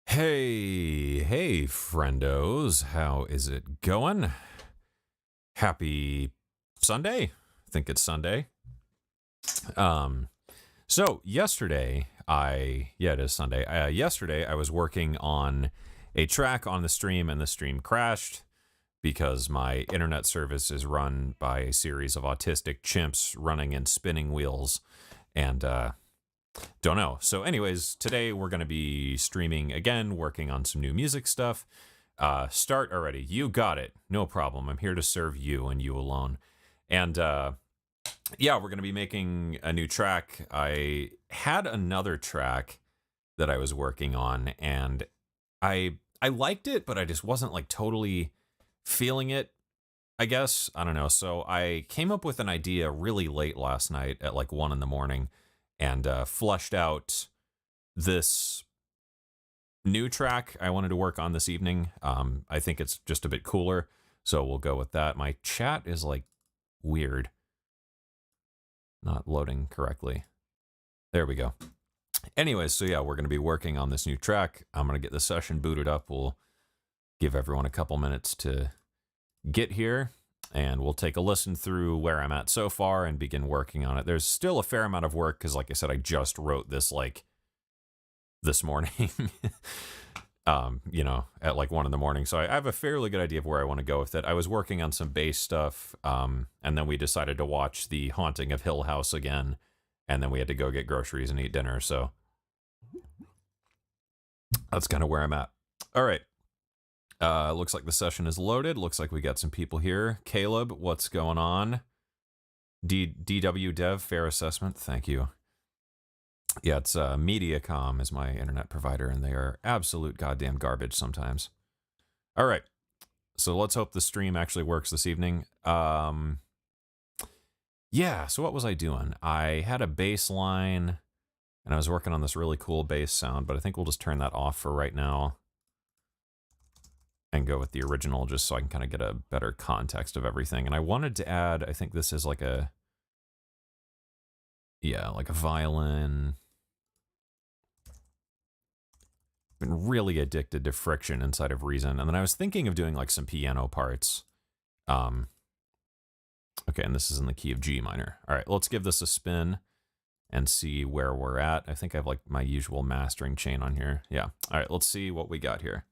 Hey, friendos, how is it going? Happy Sunday. I think it's Sunday. So yesterday, it is Sunday. Yesterday, I was working on a track on the stream, and the stream crashed because my internet service is run by a series of autistic chimps running in spinning wheels, and don't know. So anyways, today we're going to be streaming again, working on some new music stuff. Start already. You got it. No problem. I'm here to serve you and you alone. And yeah, we're going to be making a new track. I had another track that I was working on, and I liked it, but I just wasn't like totally feeling it, I guess. I don't know. So I came up with an idea really late last night at like 1 a.m. and fleshed out this new track I wanted to work on this evening. I think it's just a bit cooler, so we'll go with that. My chat is like weird. Not loading correctly. There we go. Anyways, so yeah, we're going to be working on this new track. I'm going to get the session booted up. We'll give everyone a couple minutes to get here, and we'll take a listen through where I'm at so far and begin working on it. There's still a fair amount of work because, like I said, I just wrote this like this morning, you know, at like 1 a.m. So I have a fairly good idea of where I want to go with it. I was working on some bass stuff, and then we decided to watch The Haunting of Hill House again, and then we had to go get groceries and eat dinner. So that's kind of where I'm at. All right. Looks like the session is loaded. Looks like we got some people here. Caleb, what's going on? DW Dev, fair assessment. Thank you. Yeah, it's Mediacom is my internet provider, and they are absolute goddamn garbage sometimes. All right. So let's hope the stream actually works this evening. Yeah, so what was I doing? I had a bass line, and I was working on this really cool bass sound, but I think we'll just turn that off for right now and go with the original just so I can kind of get a better context of everything. And I wanted to add, I think this is like a, yeah, like a violin. Been really addicted to friction inside of Reason. And then I was thinking of doing like some piano parts. Okay, and this is in the key of G minor. All right, let's give this a spin and see where we're at. I think I have like my usual mastering chain on here. Yeah, all right, let's see what we got here.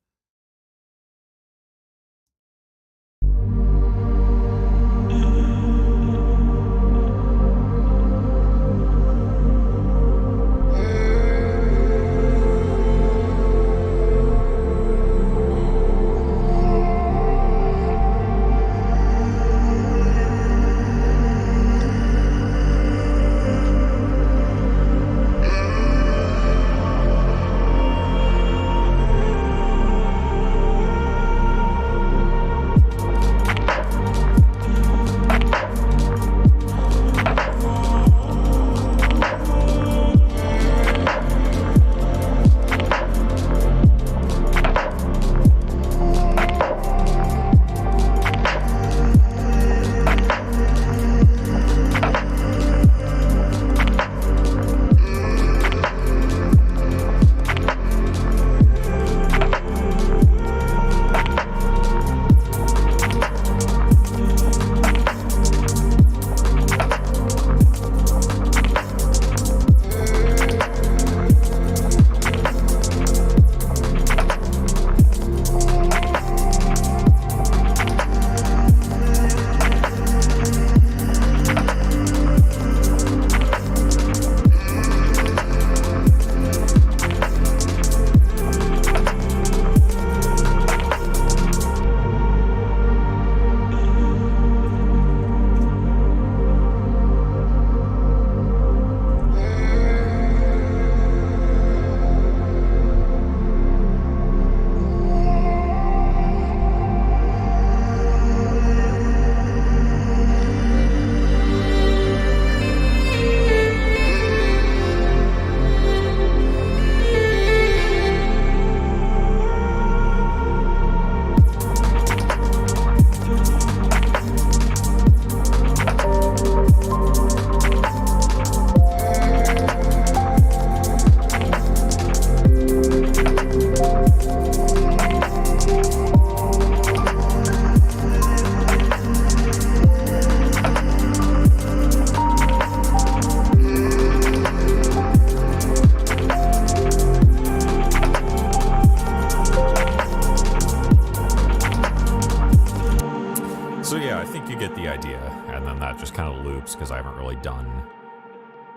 So yeah, I think you get the idea, and then that just kind of loops because I haven't really done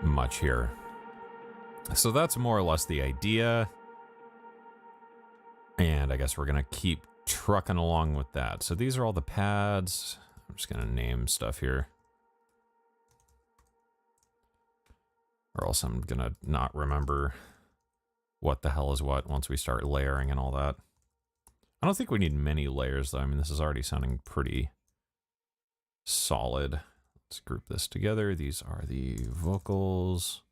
much here. So that's more or less the idea, and I guess we're gonna keep trucking along with that. So these are all the pads. I'm just gonna name stuff here, or else I'm gonna not remember what the hell is what once we start layering and all that. I don't think we need many layers though. I mean, this is already sounding pretty solid. Let's group this together. These are the vocals.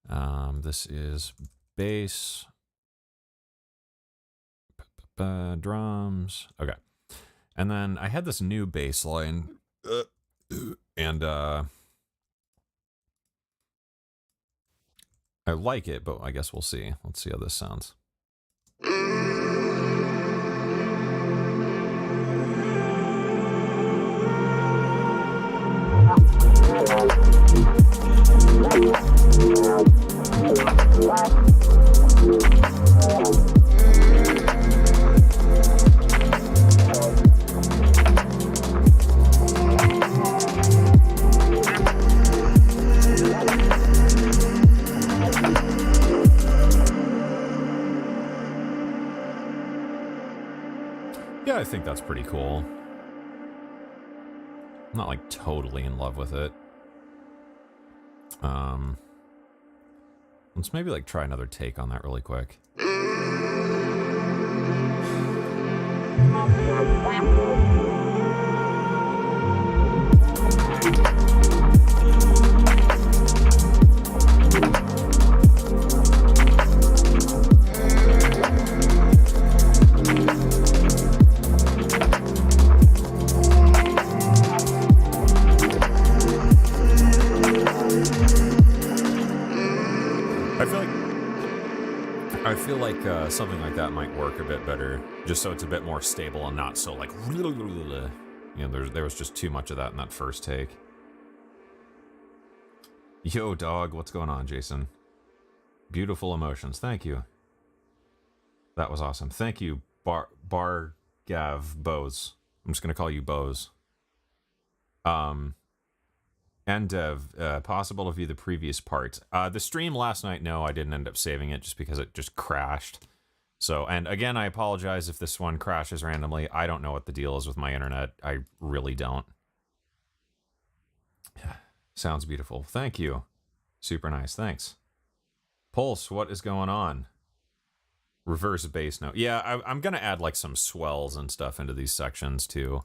This is bass. Drums. Okay. And then I had this new bass line. And I like it, but I guess we'll see. Let's see how this sounds. Yeah, I think that's pretty cool. I'm not like totally in love with it. Let's maybe like try another take on that really quick. I feel like something like that might work a bit better, just so it's a bit more stable and not so like, you know, there was just too much of that in that first take. Yo, dog, what's going on, Jason? Beautiful emotions, thank you. That was awesome. Thank you, Bargav Bose. I'm just gonna call you Bose. And Dev, possible to view the previous part. The stream last night, no, I didn't end up saving it just because it just crashed. So, and again, I apologize if this one crashes randomly. I don't know what the deal is with my internet. I really don't. Sounds beautiful. Thank you. Super nice. Thanks. Pulse, what is going on? Reverse bass note. Yeah, I'm going to add like some swells and stuff into these sections too.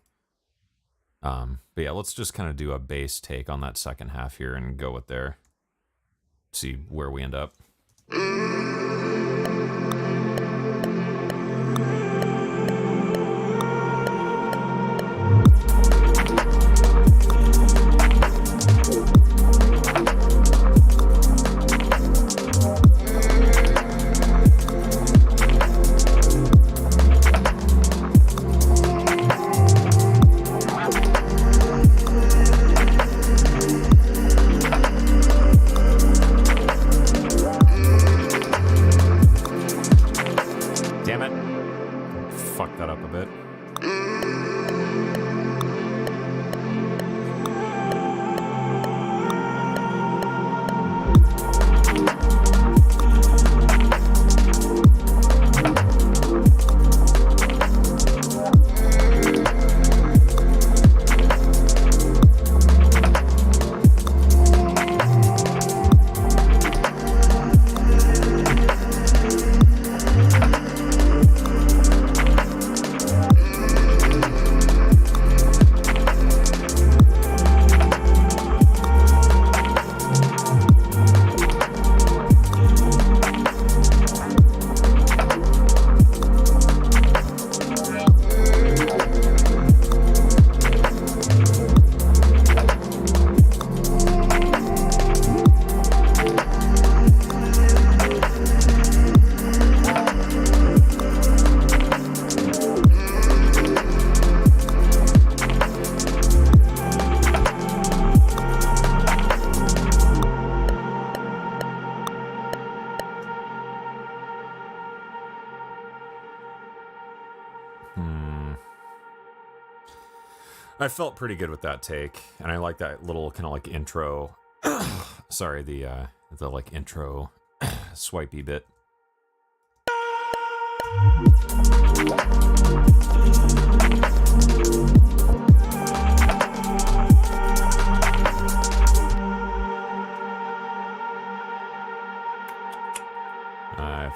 But yeah, let's just kind of do a bass take on that second half here and go with there. See where we end up. I felt pretty good with that take, and I like that little kind of like intro. Sorry, the like intro swipey bit. I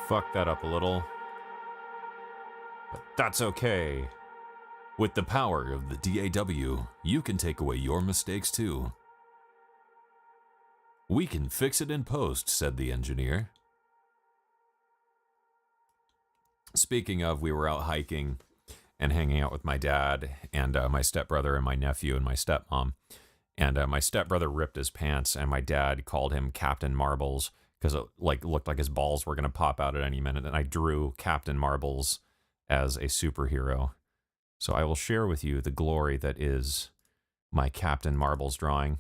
fucked that up a little, but that's okay. With the power of the DAWg, you can take away your mistakes too. We can fix it in post, said the engineer. Speaking of, we were out hiking and hanging out with my dad and my stepbrother and my nephew and my stepmom. And my stepbrother ripped his pants, and my dad called him Captain Marbles because it looked like his balls were going to pop out at any minute. And I drew Captain Marbles as a superhero. So I will share with you the glory that is my Captain Marbles drawing.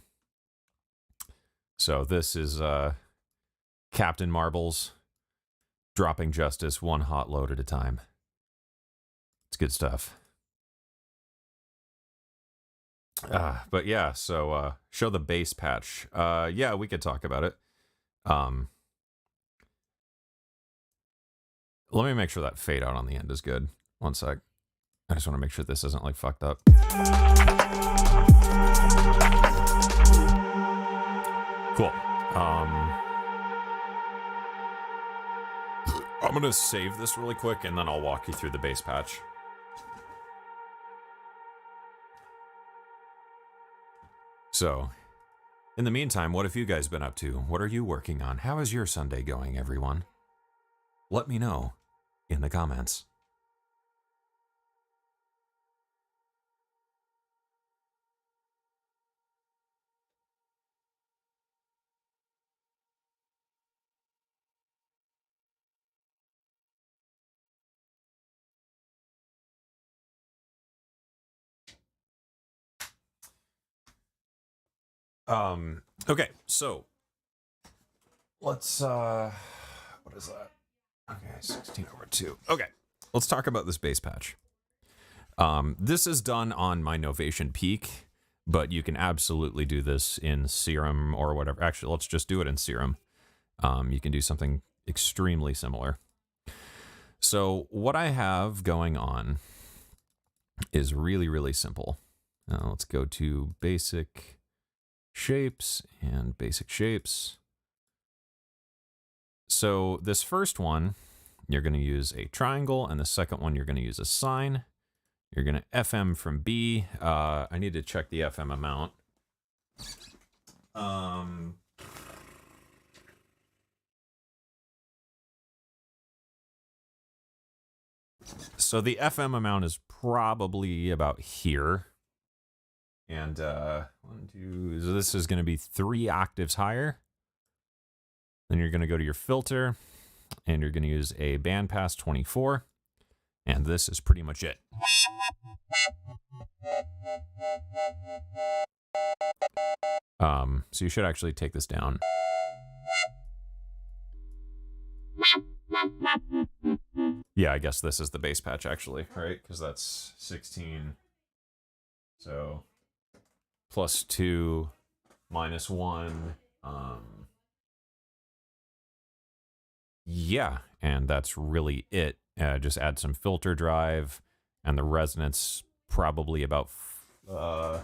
So this is Captain Marbles dropping justice one hot load at a time. It's good stuff. But yeah, so show the bass patch. Yeah, we could talk about it. Let me make sure that fade out on the end is good. One sec. I just want to make sure this isn't like fucked up. Cool. I'm going to save this really quick and then I'll walk you through the bass patch. So, in the meantime, what have you guys been up to? What are you working on? How is your Sunday going, everyone? Let me know in the comments. Okay, so let's what is that? Okay, 16/2. Okay, let's talk about this bass patch. This is done on my Novation Peak, but you can absolutely do this in Serum or whatever. Actually, let's just do it in Serum. You can do something extremely similar. So what I have going on is really, really simple. Let's go to Basic Shapes and Basic Shapes. So this first one, you're going to use a triangle, and the second one, you're going to use a sine. You're going to FM from B. I need to check the FM amount. So the FM amount is probably about here. And 1, 2, so this is going to be 3 octaves higher. Then you're going to go to your filter, and you're going to use a bandpass 24. And this is pretty much it. So you should actually take this down. Yeah, I guess this is the bass patch actually, right? Because that's 16. So +2, -1. Yeah, and that's really it. Just add some filter drive, and the resonance probably about, I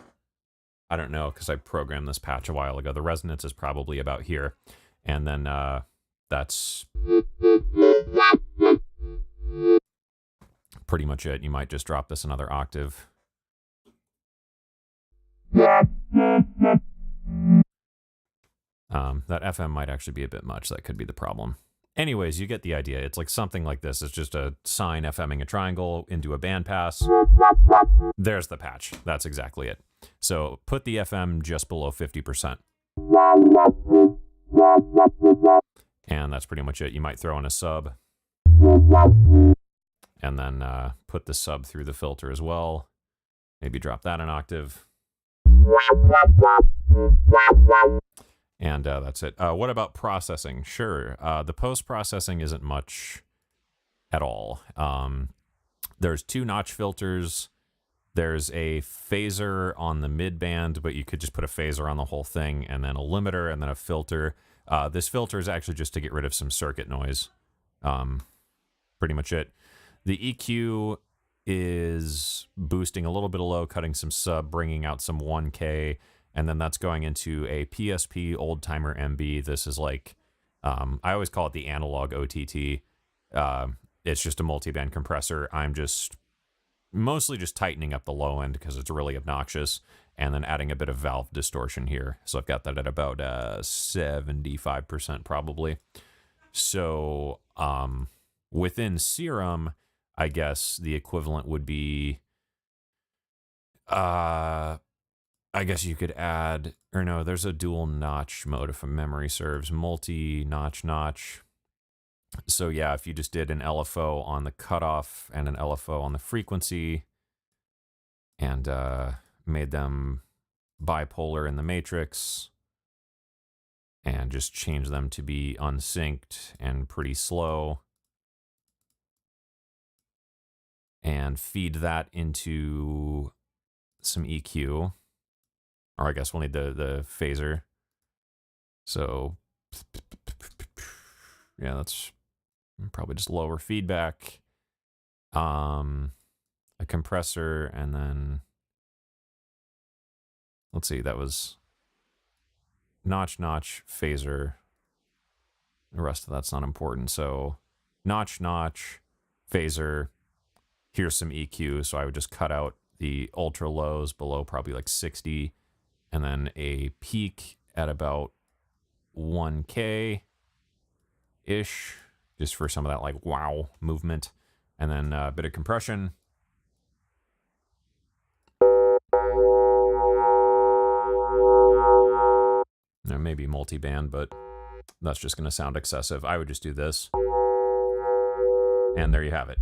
don't know, because I programmed this patch a while ago. The resonance is probably about here. And then that's pretty much it. You might just drop this another octave. That FM might actually be a bit much. That could be the problem. Anyways, you get the idea. It's like something like this. It's just a sine FMing a triangle into a bandpass. There's the patch. That's exactly it. So put the FM just below 50%. And that's pretty much it. You might throw in a sub. And then put the sub through the filter as well. Maybe drop that an octave. And that's it. What about processing? Sure. The post-processing isn't much at all. There's 2 notch filters There's a phaser on the mid band, but you could just put a phaser on the whole thing, and then a limiter, and then a filter. This filter is actually just to get rid of some circuit noise. Pretty much it. The EQ is boosting a little bit of low, cutting some sub, bringing out some 1K, and then that's going into a PSP old timer MB. This is like, I always call it the analog OTT. It's just a multi-band compressor. I'm just mostly just tightening up the low end because it's really obnoxious, and then adding a bit of valve distortion here. So I've got that at about 75% probably. So within Serum, I guess the equivalent would be, I guess you could add, or no, there's a dual notch mode if memory serves, multi-notch. So yeah, if you just did an LFO on the cutoff and an LFO on the frequency, and made them bipolar in the matrix, and just change them to be unsynced and pretty slow, and feed that into some EQ, or I guess we'll need the phaser. So yeah, that's probably just lower feedback, a compressor, and then let's see, that was notch, phaser. The rest of that's not important. So notch, phaser. Here's some EQ. So I would just cut out the ultra lows below probably like 60, and then a peak at about 1K ish, just for some of that like wow movement, and then a bit of compression. Now, maybe multi-band, but that's just going to sound excessive. I would just do this. And there you have it.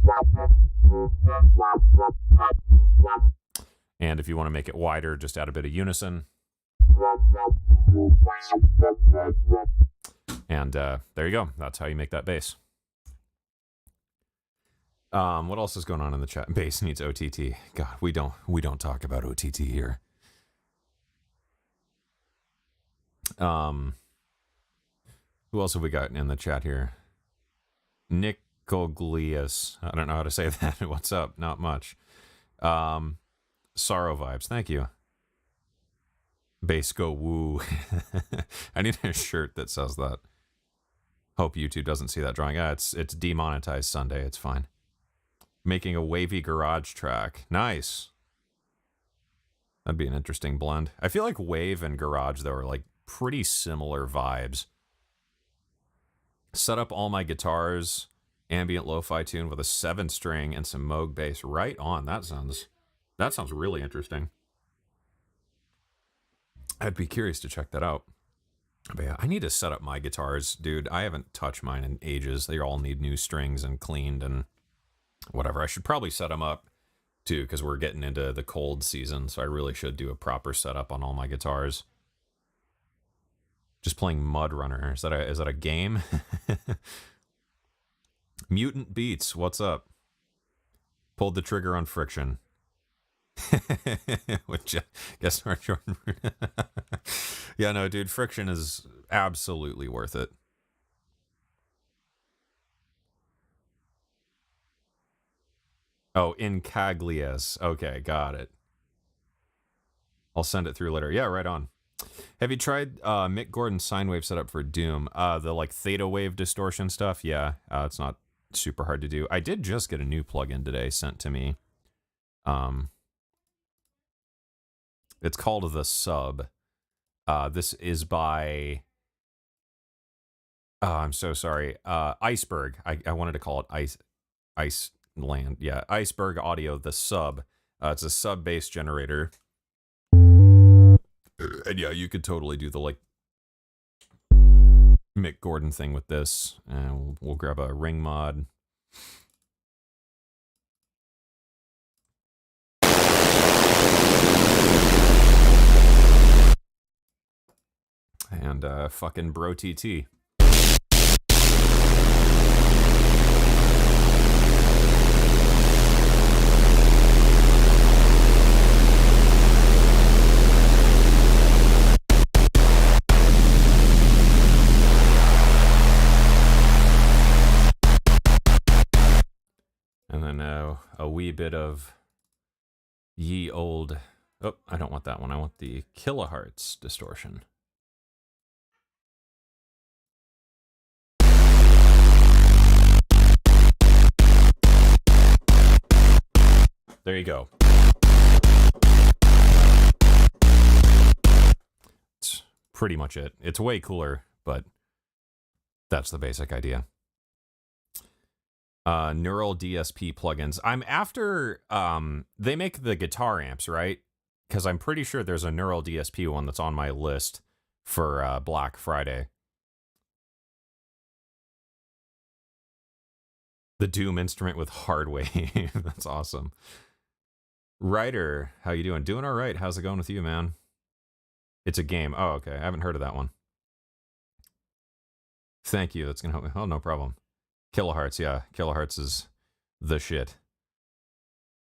And if you want to make it wider, just add a bit of unison. And there you go. That's how you make that bass. What else is going on in the chat? Bass needs OTT. God, we don't talk about OTT here. Who else have we got in the chat here? Nick Coglius. I don't know how to say that. What's up? Not much. Sorrow vibes. Thank you. Bass go woo. I need a shirt that says that. Hope YouTube doesn't see that drawing. It's demonetized Sunday. It's fine. Making a wavy garage track. Nice. That'd be an interesting blend. I feel like wave and garage, though, are like pretty similar vibes. Set up all my guitars, ambient lo-fi tune with a 7-string and some Moog bass. Right on. That sounds really interesting. I'd be curious to check that out. But yeah, I need to set up my guitars, dude. I haven't touched mine in ages. They all need new strings and cleaned and whatever. I should probably set them up too, because we're getting into the cold season, so I really should do a proper setup on all my guitars. Just playing Mud Runner. Is that a game? Mutant Beats, what's up? Pulled the trigger on Friction. Which, guess where Jordan. Yeah, no, dude, Friction is absolutely worth it. Oh, Incaglias. Okay, got it. I'll send it through later. Yeah, right on. Have you tried Mick Gordon's sine wave setup for Doom? The like theta wave distortion stuff? Yeah, it's not super hard to do. I did just get a new plugin today sent to me. It's called the Sub. This is by... Oh, I'm so sorry. Iceberg. I wanted to call it Iceland. Yeah, Iceberg Audio, the Sub. It's a sub-bass generator. And yeah, you could totally do the like Mick Gordon thing with this. And we'll grab a ring mod. And fucking Bro TT. bit of ye old... Oh, I don't want that one. I want the kilohertz distortion. There you go. It's pretty much it. It's way cooler, but that's the basic idea. Neural DSP plugins. I'm after, they make the guitar amps, right? Because I'm pretty sure there's a Neural DSP one that's on my list for Black Friday. The Doom instrument with hard wave. That's awesome. Ryder, how you doing? Doing all right. How's it going with you, man? It's a game. Oh, okay. I haven't heard of that one. Thank you. That's going to help me. Oh, no problem. Kilohertz, yeah. Kilohertz is the shit.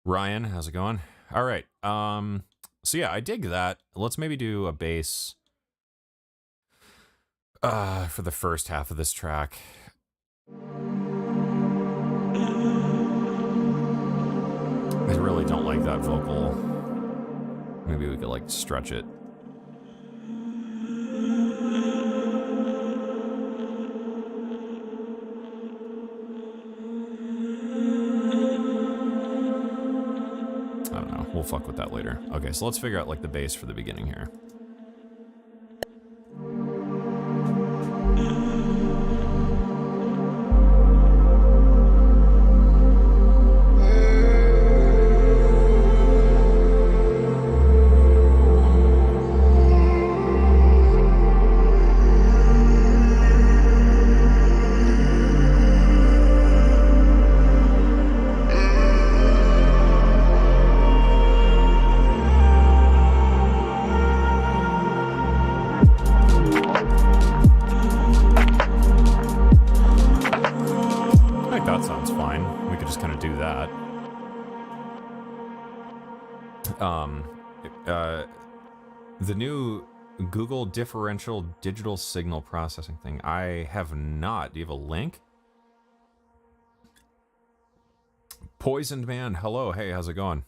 Ryan, how's it going? All right. So yeah, I dig that. Let's maybe do a bass for the first half of this track. I really don't like that vocal. Maybe we could like stretch it. I don't know. We'll fuck with that later. Okay, so let's figure out like the bass for the beginning here. The new Google differential digital signal processing thing. I have not. Do you have a link? Poisoned Man, hello. Hey, how's it going?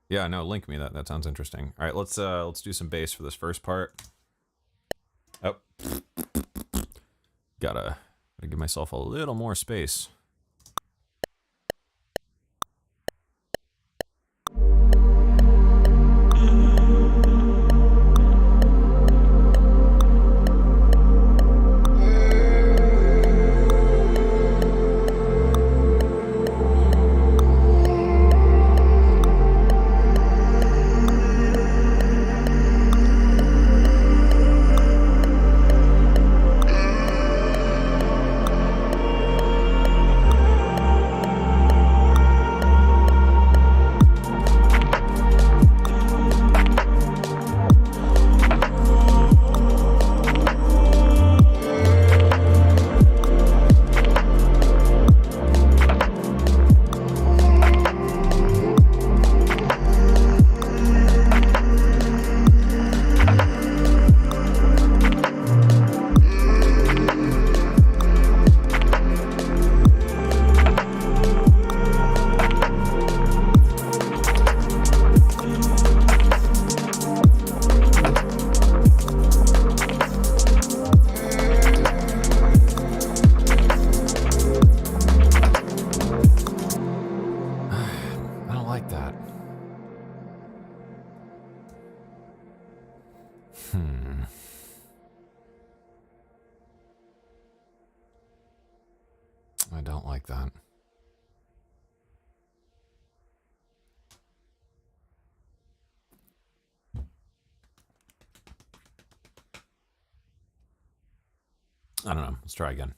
Yeah, no, link me. That sounds interesting. All right, let's do some bass for this first part. Oh, gotta give myself a little more space. I don't like that. I don't know. Let's try again.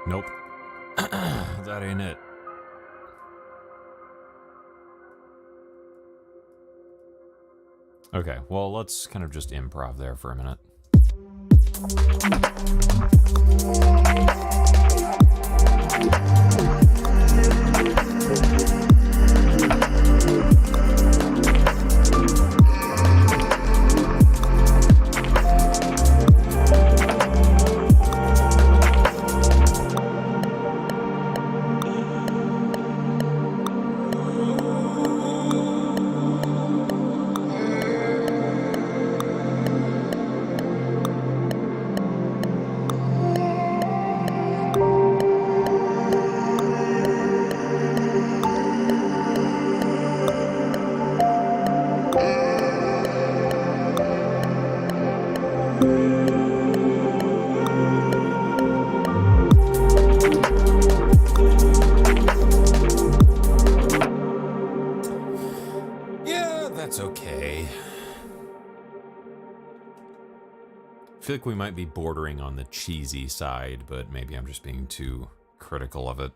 Nope. That ain't it. Okay, well, let's kind of just improv there for a minute. I feel like we might be bordering on the cheesy side, but maybe I'm just being too critical of it.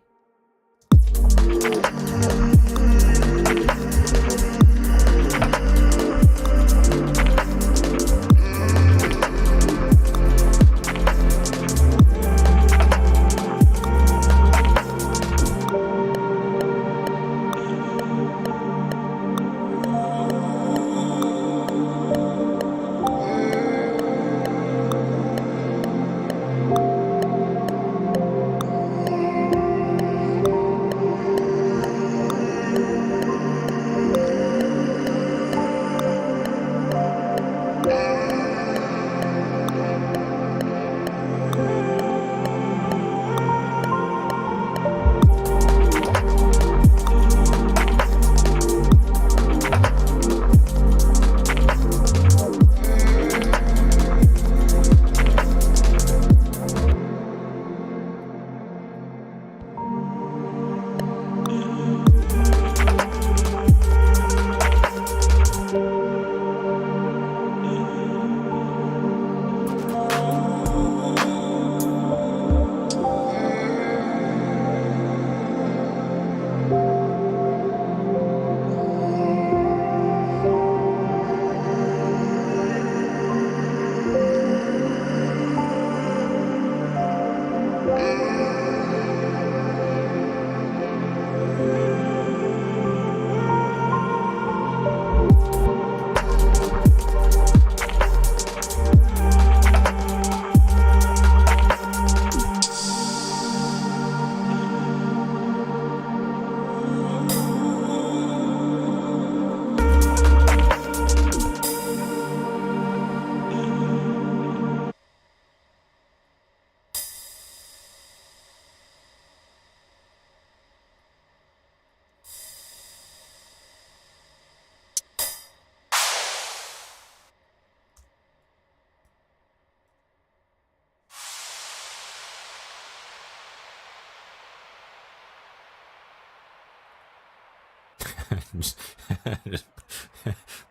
just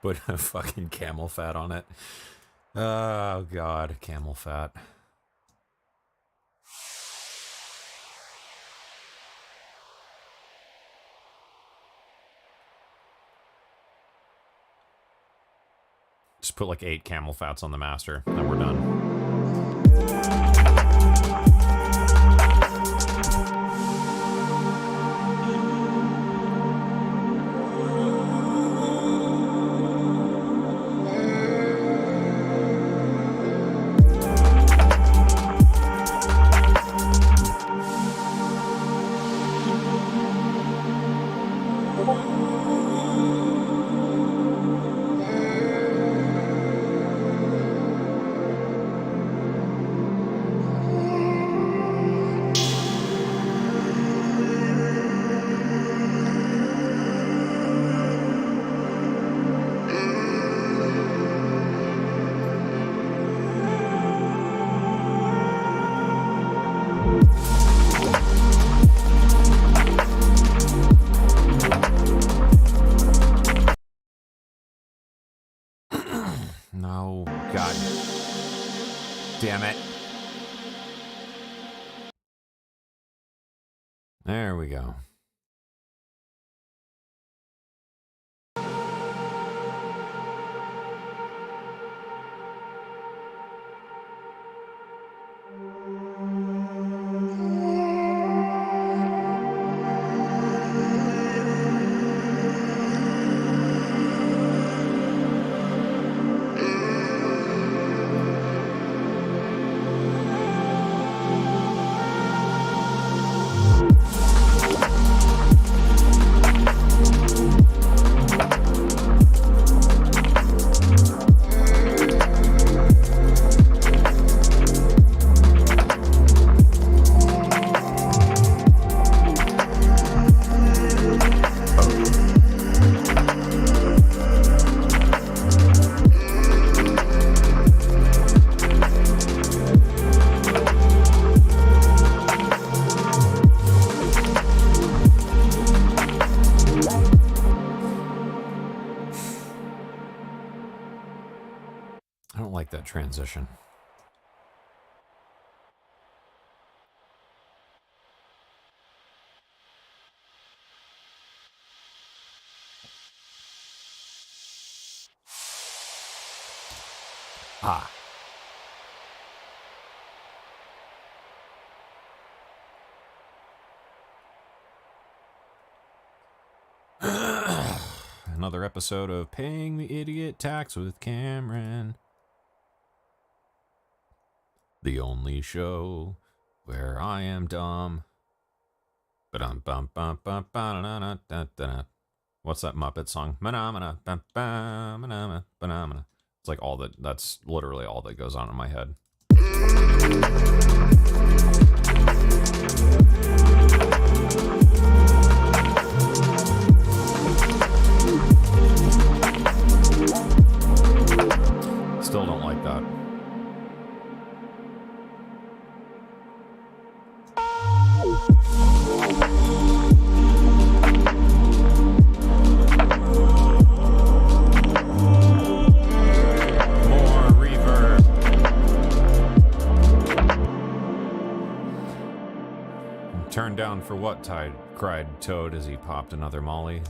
put a fucking camel fat on it. Oh god, camel fat. Just put like 8 camel fats on the master, and we're done. There we go. I don't like that transition. Ah. Another episode of Paying the Idiot Tax with Cameron. The only show where I am dumb. What's that Muppet song? It's like all that, that's literally all that goes on in my head. Still don't like that. More reverb. Turned down for what, Tide? Cried Toad as he popped another Molly.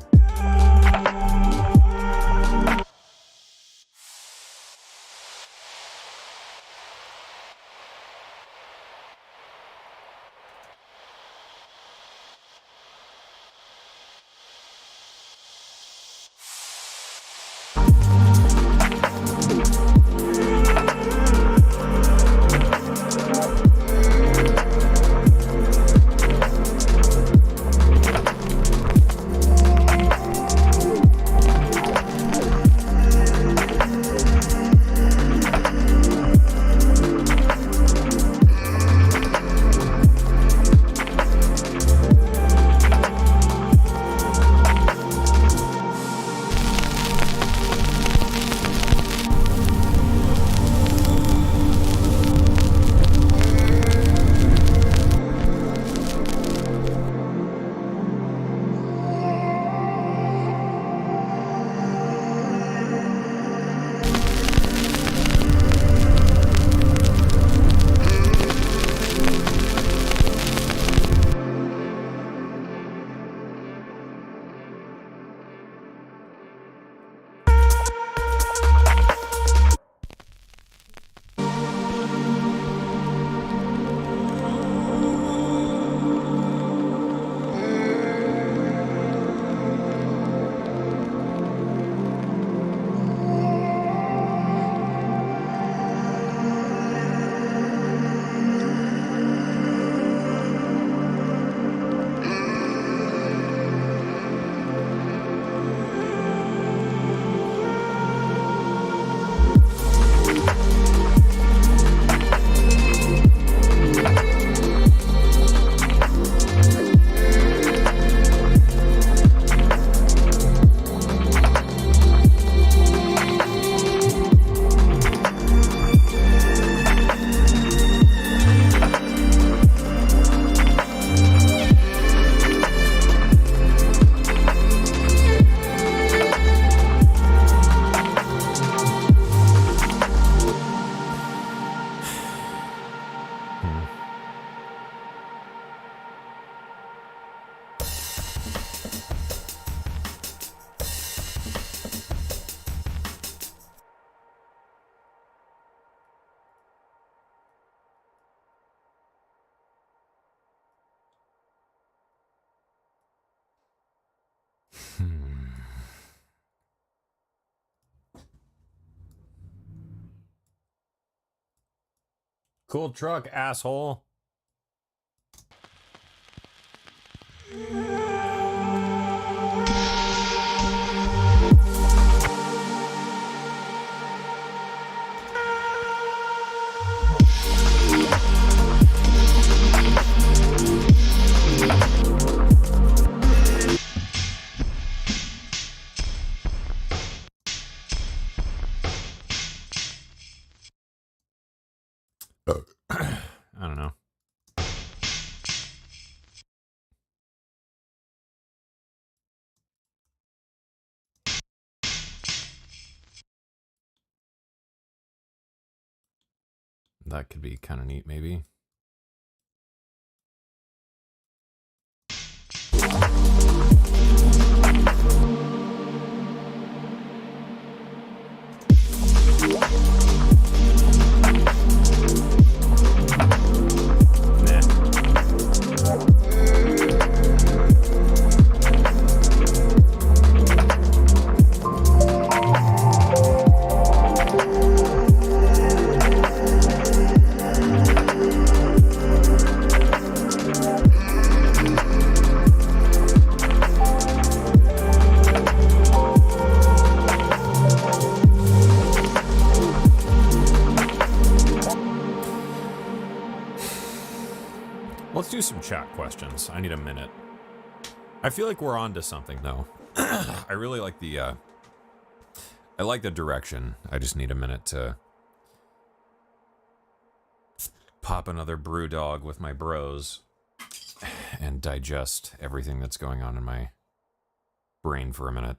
Cool truck, asshole. I don't know. That could be kind of neat, maybe. Let's do some chat questions. I need a minute. I feel like we're on to something, though. I really like the, I like the direction. I just need a minute to pop another brew dog with my bros and digest everything that's going on in my brain for a minute.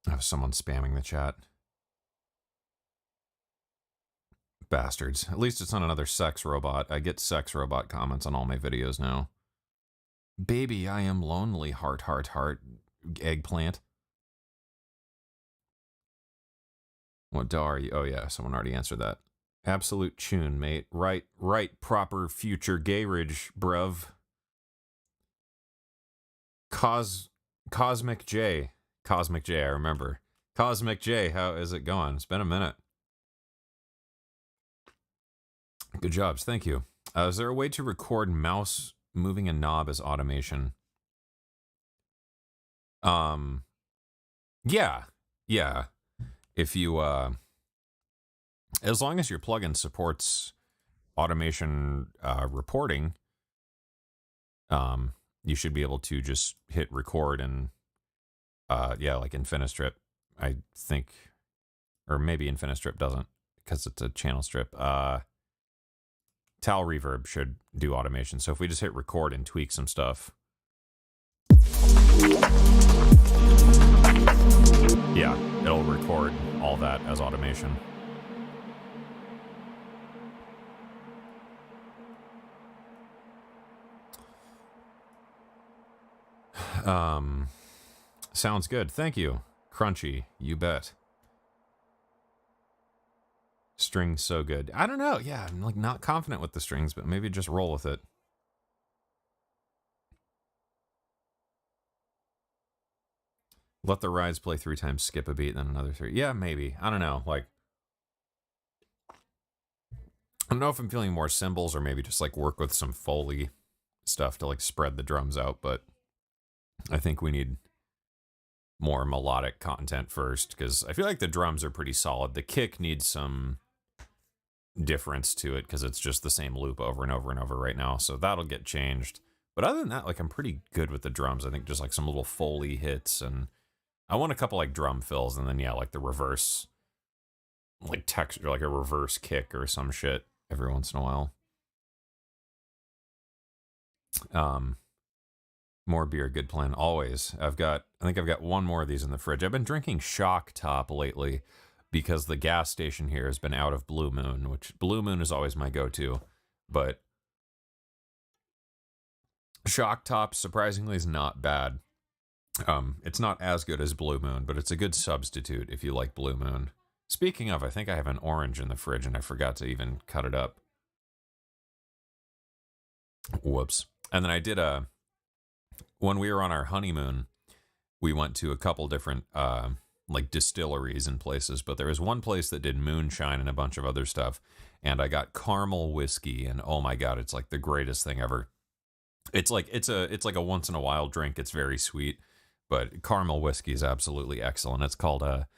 I have someone spamming the chat. Bastards. At least it's not another sex robot. I get sex robot comments on all my videos now. Baby, I am lonely, heart, heart, heart, eggplant. What DAW are you? Oh yeah, someone already answered that. Absolute tune, mate. Right, proper future gayrage, bruv. Cosmic J. Cosmic J, I remember. Cosmic J, how is it going? It's been a minute. Good jobs, thank you. Is there a way to record mouse moving a knob as automation? Yeah. If you, as long as your plugin supports automation reporting, you should be able to just hit record and, yeah, like Infinistrip, I think, or maybe Infinistrip doesn't because it's a channel strip. Tal Reverb should do automation. So if we just hit record and tweak some stuff. Yeah, it'll record all that as automation. Sounds good. Thank you. Crunchy, you bet. Strings so good. I don't know. Yeah, I'm like not confident with the strings, but maybe just roll with it. Let the rides play 3 times, skip a beat, then another 3. Yeah, maybe. I don't know. Like, I don't know if I'm feeling more cymbals or maybe just like work with some Foley stuff to like spread the drums out, but I think we need more melodic content first because I feel like the drums are pretty solid. The kick needs some difference to it because it's just the same loop over and over and over right now, so that'll get changed. But other than that, like I'm pretty good with the drums. I think just like some little Foley hits, and I want a couple like drum fills, and then yeah, like the reverse, like texture, like a reverse kick or some shit every once in a while. More beer, good plan always. I think I've got one more of these in the fridge. I've been drinking Shock Top lately because the gas station here has been out of Blue Moon, which Blue Moon is always my go-to, but Shock Top surprisingly is not bad. It's not as good as Blue Moon, but it's a good substitute if you like Blue Moon. Speaking of, I think I have an orange in the fridge and I forgot to even cut it up. Whoops. And then I did when we were on our honeymoon, we went to a couple different like distilleries and places, but there was one place that did moonshine and a bunch of other stuff, and I got caramel whiskey, and oh my god, it's like the greatest thing ever. It's like a once in a while drink. It's very sweet, but caramel whiskey is absolutely excellent. It's called a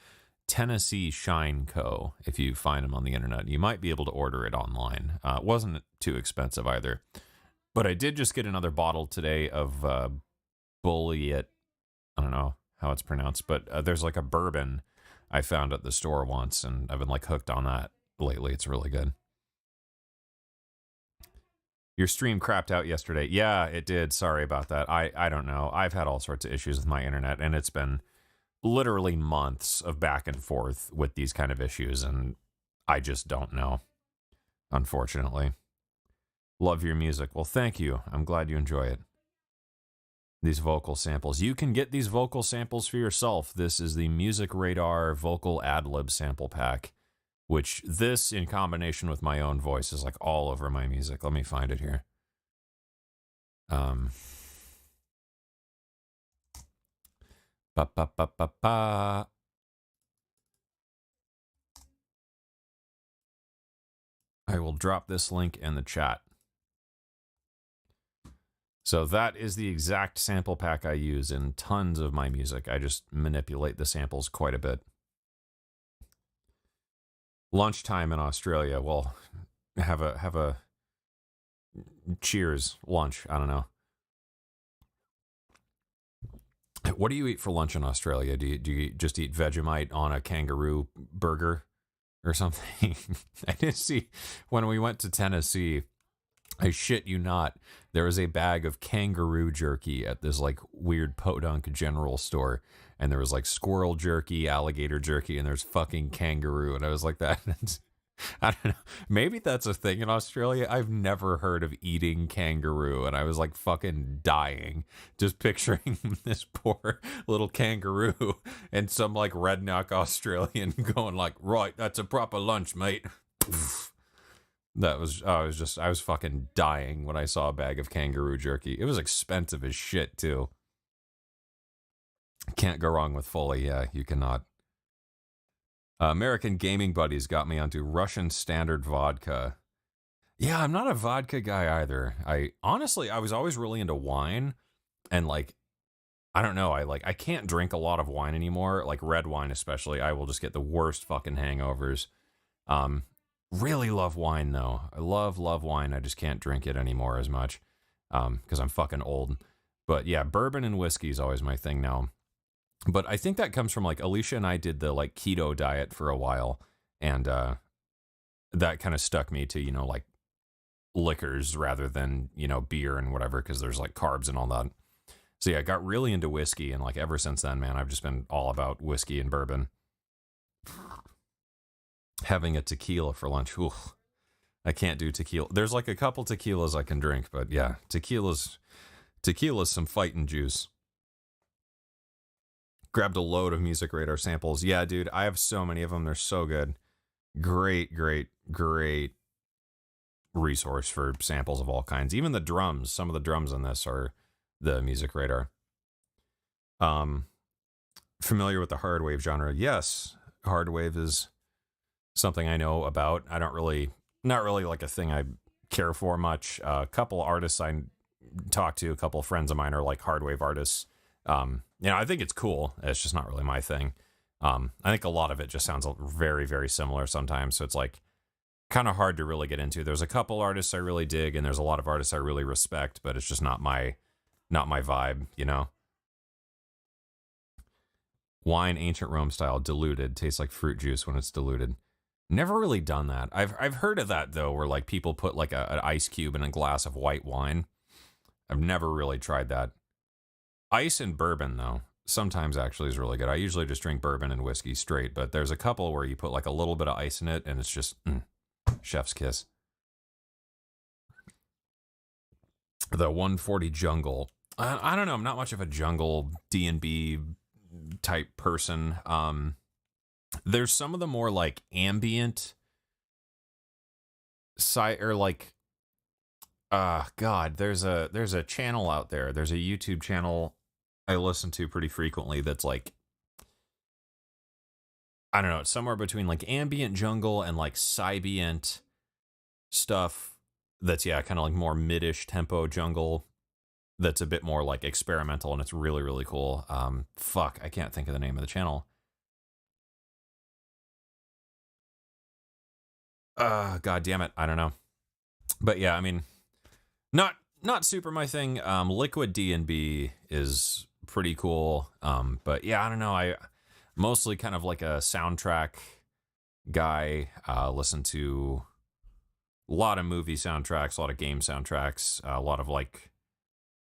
Tennessee Shine Co. If you find them on the internet, you might be able to order it online. It wasn't too expensive either, but I did just get another bottle today of Bulliet. I don't know how it's pronounced, but there's like a bourbon I found at the store once, and I've been like hooked on that lately. It's really good. Your stream crapped out yesterday. Yeah, it did. Sorry about that. I don't know. I've had all sorts of issues with my internet, and it's been literally months of back and forth with these kind of issues, and I just don't know, unfortunately. Love your music. Well, thank you. I'm glad you enjoy it. These vocal samples. You can get these vocal samples for yourself. This is the Music Radar Vocal Ad-Lib Sample Pack, which this, in combination with my own voice, is like all over my music. Let me find it here. Ba ba ba ba ba. I will drop this link in the chat. So that is the exact sample pack I use in tons of my music. I just manipulate the samples quite a bit. Lunchtime in Australia. Well, have a cheers lunch. I don't know. What do you eat for lunch in Australia? Do you just eat Vegemite on a kangaroo burger or something? I did see when we went to Tennessee, I shit you not, there was a bag of kangaroo jerky at this like weird podunk general store, and there was like squirrel jerky, alligator jerky, and there's fucking kangaroo, and I was like, that I don't know, maybe that's a thing in Australia. I've never heard of eating kangaroo, and I was like fucking dying just picturing this poor little kangaroo and some like redneck Australian going like, right, that's a proper lunch, mate. That was, I was fucking dying when I saw a bag of kangaroo jerky. It was expensive as shit, too. Can't go wrong with Foley. Yeah, you cannot. American Gaming Buddies got me onto Russian Standard Vodka. Yeah, I'm not a vodka guy either. I was always really into wine, and like, I don't know, I can't drink a lot of wine anymore, like red wine especially. I will just get the worst fucking hangovers. Really love wine though. I love wine. I just can't drink it anymore as much because I'm fucking old. But yeah, bourbon and whiskey is always my thing now. But I think that comes from like Alicia and I did the like keto diet for a while, and that kind of stuck me to, you know, like liquors rather than, you know, beer and whatever, because there's like carbs and all that. So yeah, I got really into whiskey, and like ever since then, man, I've just been all about whiskey and bourbon. Having a tequila for lunch. Ooh, I can't do tequila. There's like a couple tequilas I can drink, but yeah, tequila's some fighting juice. Grabbed a load of Music Radar samples. Yeah, dude, I have so many of them. They're so good. Great resource for samples of all kinds. Even the drums. Some of the drums in this are the Music Radar. Familiar with the hard wave genre? Yes, hard wave is something I know about. I don't really, not really like a thing I care for much. A couple artists I talk to, a couple of friends of mine are like hard wave artists. You know, I think it's cool. It's just not really my thing. I think a lot of it just sounds very, very similar sometimes. So it's like kind of hard to really get into. There's a couple artists I really dig, and there's a lot of artists I really respect, but it's just not my vibe, you know? Wine, ancient Rome style, diluted. Tastes like fruit juice when it's diluted. Never really done that. I've heard of that though, where like people put like an ice cube in a glass of white wine. I've never really tried that. Ice and bourbon though, sometimes actually is really good. I usually just drink bourbon and whiskey straight, but there's a couple where you put like a little bit of ice in it, and it's just chef's kiss. The 140 jungle. I don't know. I'm not much of a jungle D&B type person. There's some of the more like ambient site, or like God, there's a channel out there. There's a YouTube channel I listen to pretty frequently that's like I don't know, it's somewhere between like ambient jungle and like Cybient stuff that's, yeah, kind of like more mid-ish tempo jungle that's a bit more like experimental, and it's really, really cool. Fuck, I can't think of the name of the channel. God damn it, I don't know. But yeah, I mean, not super my thing. Liquid D&B is pretty cool. But yeah, I don't know. I mostly kind of like a soundtrack guy. Listen to a lot of movie soundtracks, a lot of game soundtracks, a lot of like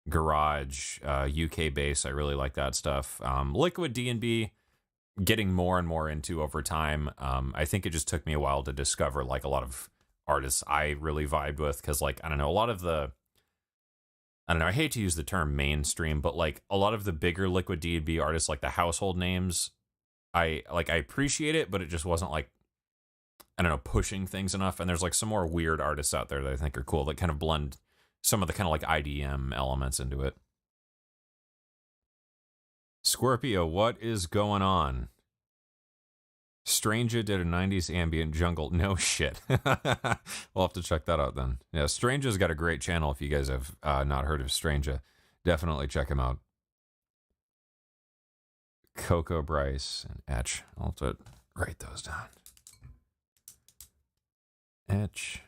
garage, UK bass. I really like that stuff. Liquid D&B, getting more and more into over time. I think it just took me a while to discover like a lot of artists I really vibed with, because like, I don't know, a lot of the, I don't know, I hate to use the term mainstream, but like a lot of the bigger Liquid D&B artists, like the household names, I appreciate it, but it just wasn't like, I don't know, pushing things enough. And there's like some more weird artists out there that I think are cool that kind of blend some of the kind of like IDM elements into it. Scorpio, what is going on? Stranger did a 90s ambient jungle. No shit. We'll have to check that out then. Yeah, Stranger's got a great channel if you guys have not heard of Stranger. Definitely check him out. Coco Bryce and Etch. I'll have to write those down. Etch.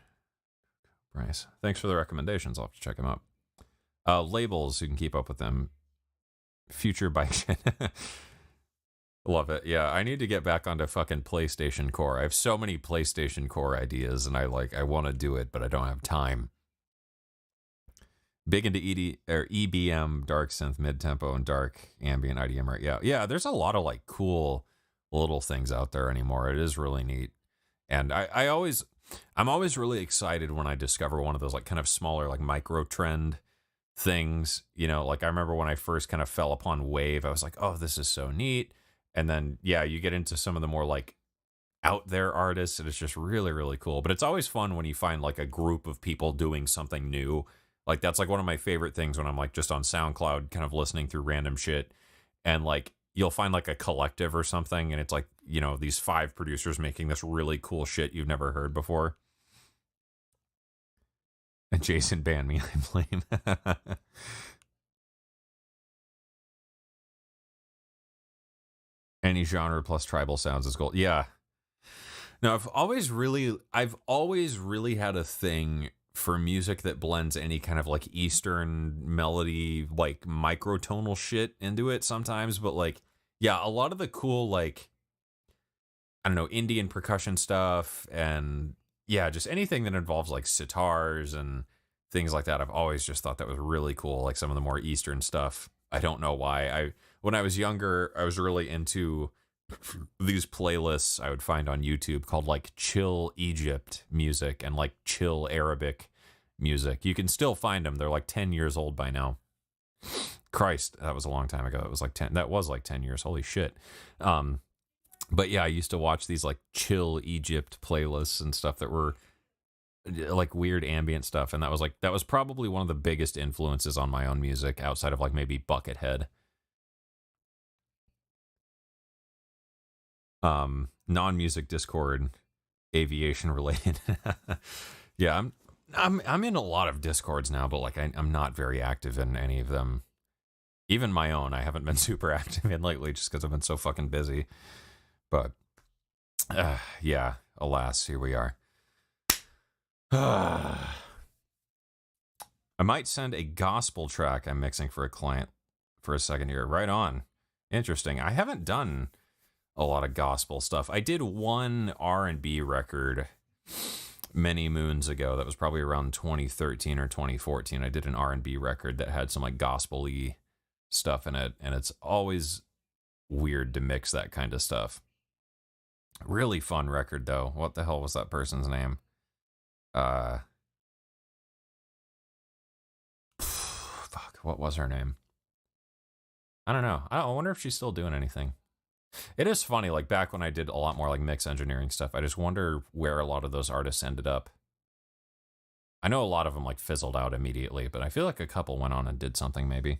Bryce. Thanks for the recommendations. I'll have to check him out. Labels, you can keep up with them. Future Bike. Love it. Yeah, I need to get back onto fucking PlayStation Core. I have so many PlayStation Core ideas, and I want to do it, but I don't have time. Big into EBM, dark synth, mid tempo, and dark ambient IDM. Right? Yeah. There's a lot of like cool little things out there anymore. It is really neat, and I'm always really excited when I discover one of those like kind of smaller like micro trend things. You know, like I remember when I first kind of fell upon Wave, I was like, oh, this is so neat. And then, yeah, you get into some of the more like out there artists, and it's just really, really cool. But it's always fun when you find like a group of people doing something new. Like that's like one of my favorite things when I'm like just on SoundCloud kind of listening through random shit. And like you'll find like a collective or something, and it's like, you know, these 5 producers making this really cool shit you've never heard before. And Jason banned me, I blame. Any genre plus tribal sounds is gold. Yeah. No, I've always really had a thing for music that blends any kind of like Eastern melody, like microtonal shit into it sometimes. But like, yeah, a lot of the cool, like, I don't know, Indian percussion stuff, and yeah, just anything that involves like sitars and things like that. I've always just thought that was really cool. Like some of the more Eastern stuff. I don't know why. When I was younger, I was really into these playlists I would find on YouTube called like chill Egypt music and like chill Arabic music. You can still find them. They're like 10 years old by now. Christ, that was a long time ago. It was like 10. That was like 10 years. Holy shit. But yeah, I used to watch these like chill Egypt playlists and stuff that were like weird ambient stuff. And that was probably one of the biggest influences on my own music outside of like maybe Buckethead. Non-music Discord, aviation related. Yeah, I'm in a lot of Discords now, but like I'm not very active in any of them. Even my own, I haven't been super active in lately just because I've been so fucking busy. But yeah, alas, here we are. I might send a gospel track I'm mixing for a client for a second here. Right on. Interesting. I haven't done a lot of gospel stuff. I did one R&B record many moons ago. That was probably around 2013 or 2014. I did an R&B record that had some like gospel-y stuff in it, and it's always weird to mix that kind of stuff. Really fun record though. What the hell was that person's name? Fuck, what was her name? I don't know. I wonder if she's still doing anything. It is funny, like back when I did a lot more like mix engineering stuff, I just wonder where a lot of those artists ended up. I know a lot of them like fizzled out immediately, but I feel like a couple went on and did something maybe.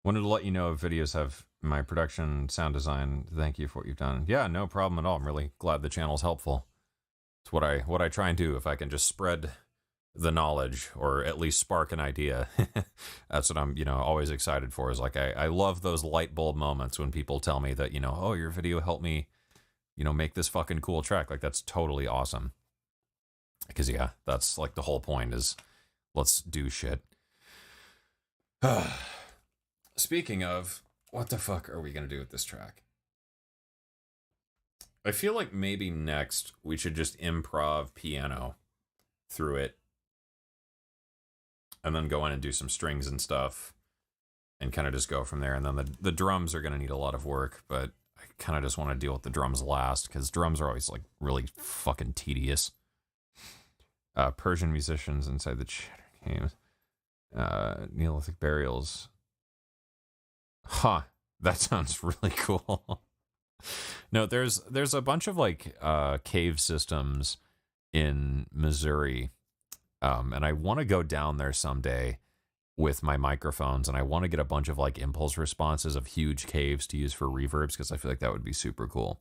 Wanted to let you know if videos have my production, sound design. Thank you for what you've done. Yeah, no problem at all. I'm really glad the channel's helpful. It's what I try and do. If I can just spread the knowledge or at least spark an idea, that's what I'm, always excited for. Is like I love those light bulb moments when people tell me that, oh, your video helped me, make this fucking cool track. Like, that's totally awesome. Because yeah, that's like the whole point is let's do shit. Speaking of, what the fuck are we gonna do with this track? I feel like maybe next we should just improv piano through it and then go in and do some strings and stuff and kind of just go from there. And then the drums are gonna need a lot of work, but I kind of just want to deal with the drums last because drums are always like really fucking tedious. Persian musicians inside the Chatter Games. Neolithic burials. Huh. That sounds really cool. No, there's a bunch of like cave systems in Missouri. And I want to go down there someday with my microphones, and I want to get a bunch of like impulse responses of huge caves to use for reverbs because I feel like that would be super cool.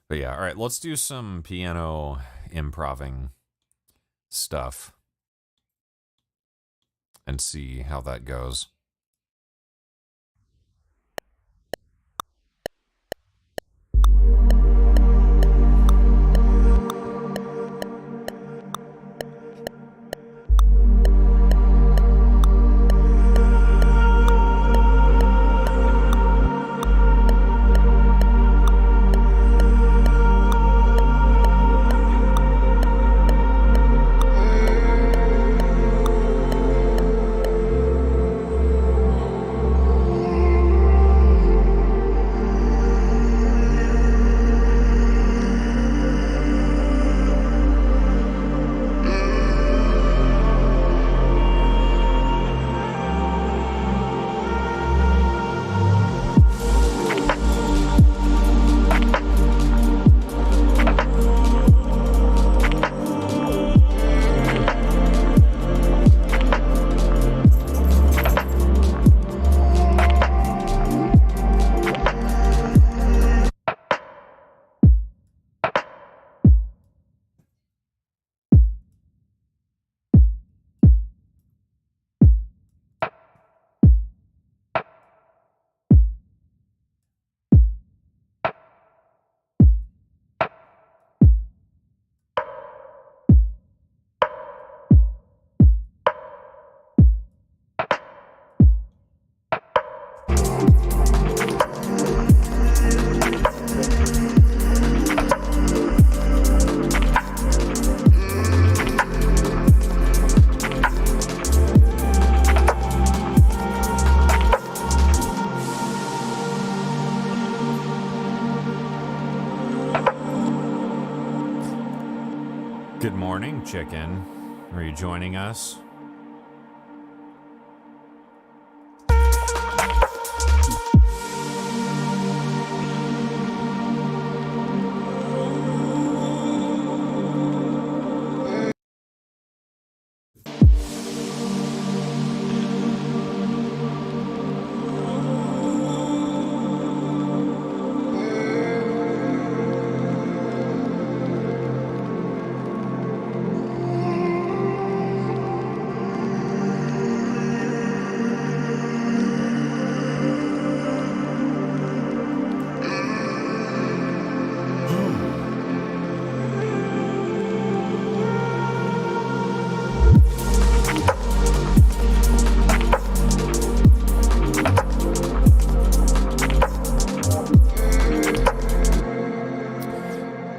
But yeah, all right, let's do some piano improving stuff and see how that goes. Good morning, chicken. Are you joining us?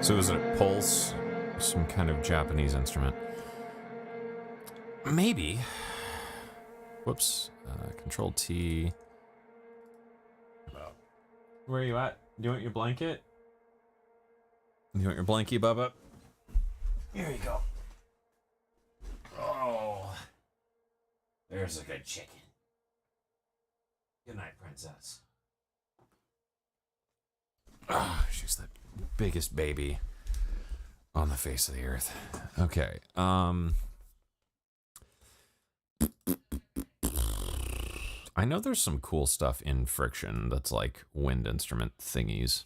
So is it a pulse? Some kind of Japanese instrument? Maybe. Whoops. Control T. Where are you at? Do you want your blanket? You want your blankie, Bubba? Here you go. Oh. There's a good chicken. Good night, princess. Oh, she's the biggest baby on the face of the earth. Okay. I know there's some cool stuff in Friction that's like wind instrument thingies.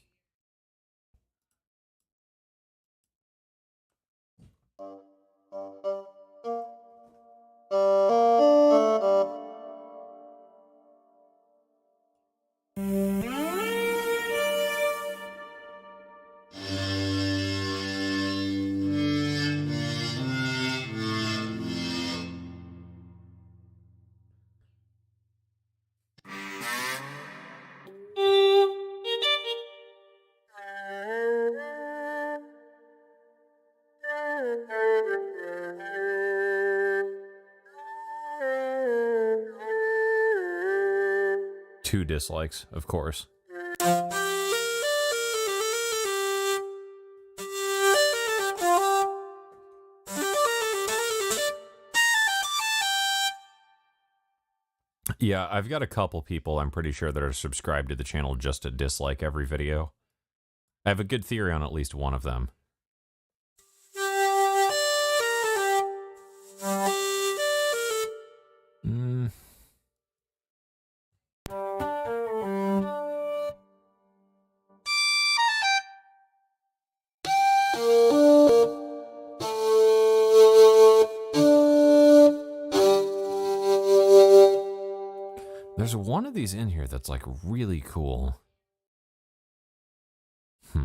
Two dislikes, of course. Yeah, I've got a couple people, I'm pretty sure, that are subscribed to the channel just to dislike every video. I have a good theory on at least one of them. There's one of these in here that's like really cool. I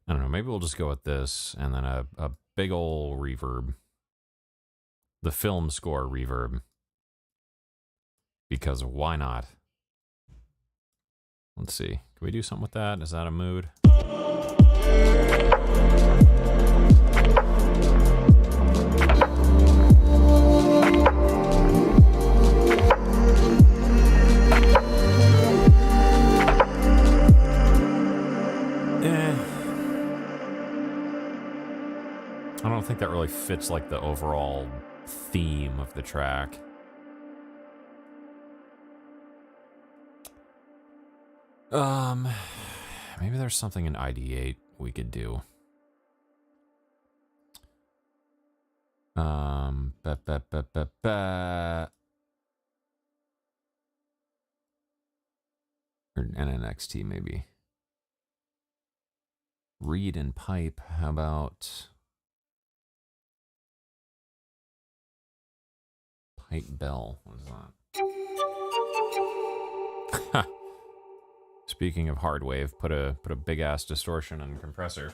don't know, maybe we'll just go with this and then a big ol' reverb. The film score reverb. Because why not? Let's see. Can we do something with that? Is that a mood? I don't think that really fits like the overall theme of the track. Maybe there's something in ID8 we could do. Or NNXT maybe. Reed and pipe, how about pipe bell? What is that? Speaking of hard wave, put a big ass distortion and compressor.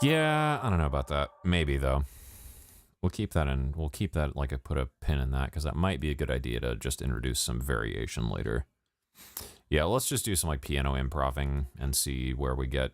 Yeah, I don't know about that. Maybe though. We'll keep that in. We'll keep that like put a pin in that because that might be a good idea to just introduce some variation later. Yeah, let's just do some like piano improving and see where we get.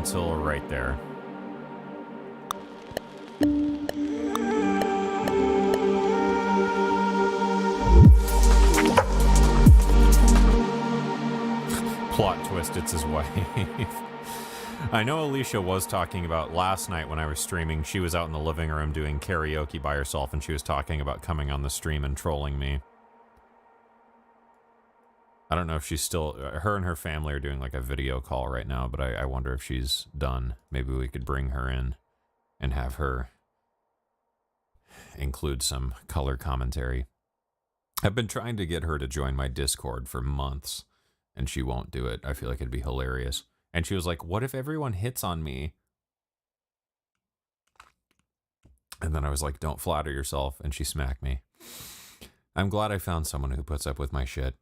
until right there. Plot twist, it's his wife. I know Alicia was talking about last night when I was streaming. She was out in the living room doing karaoke by herself, and she was talking about coming on the stream and trolling me. I don't know if she's still... Her and her family are doing like a video call right now, but I wonder if she's done. Maybe we could bring her in and have her include some color commentary. I've been trying to get her to join my Discord for months, and she won't do it. I feel like it'd be hilarious. And she was like, what if everyone hits on me? And then I was like, don't flatter yourself. And she smacked me. I'm glad I found someone who puts up with my shit.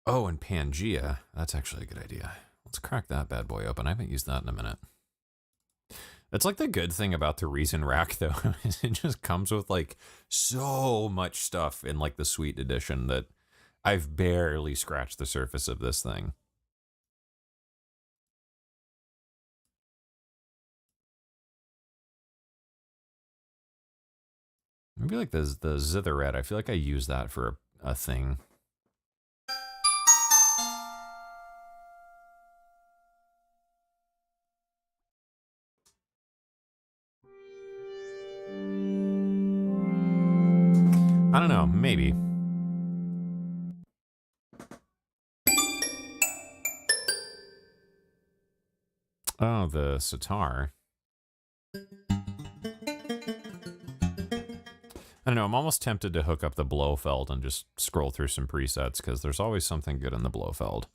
Oh, and Pangea. That's actually a good idea. Let's crack that bad boy open. I haven't used that in a minute. That's like the good thing about the Reason Rack, though, is it just comes with like so much stuff in like the Suite Edition that I've barely scratched the surface of this thing. Maybe like the Zitherette. I feel like I use that for a thing. I don't know, maybe. Oh, the sitar. I don't know, I'm almost tempted to hook up the Blofeld and just scroll through some presets, because there's always something good in the Blofeld.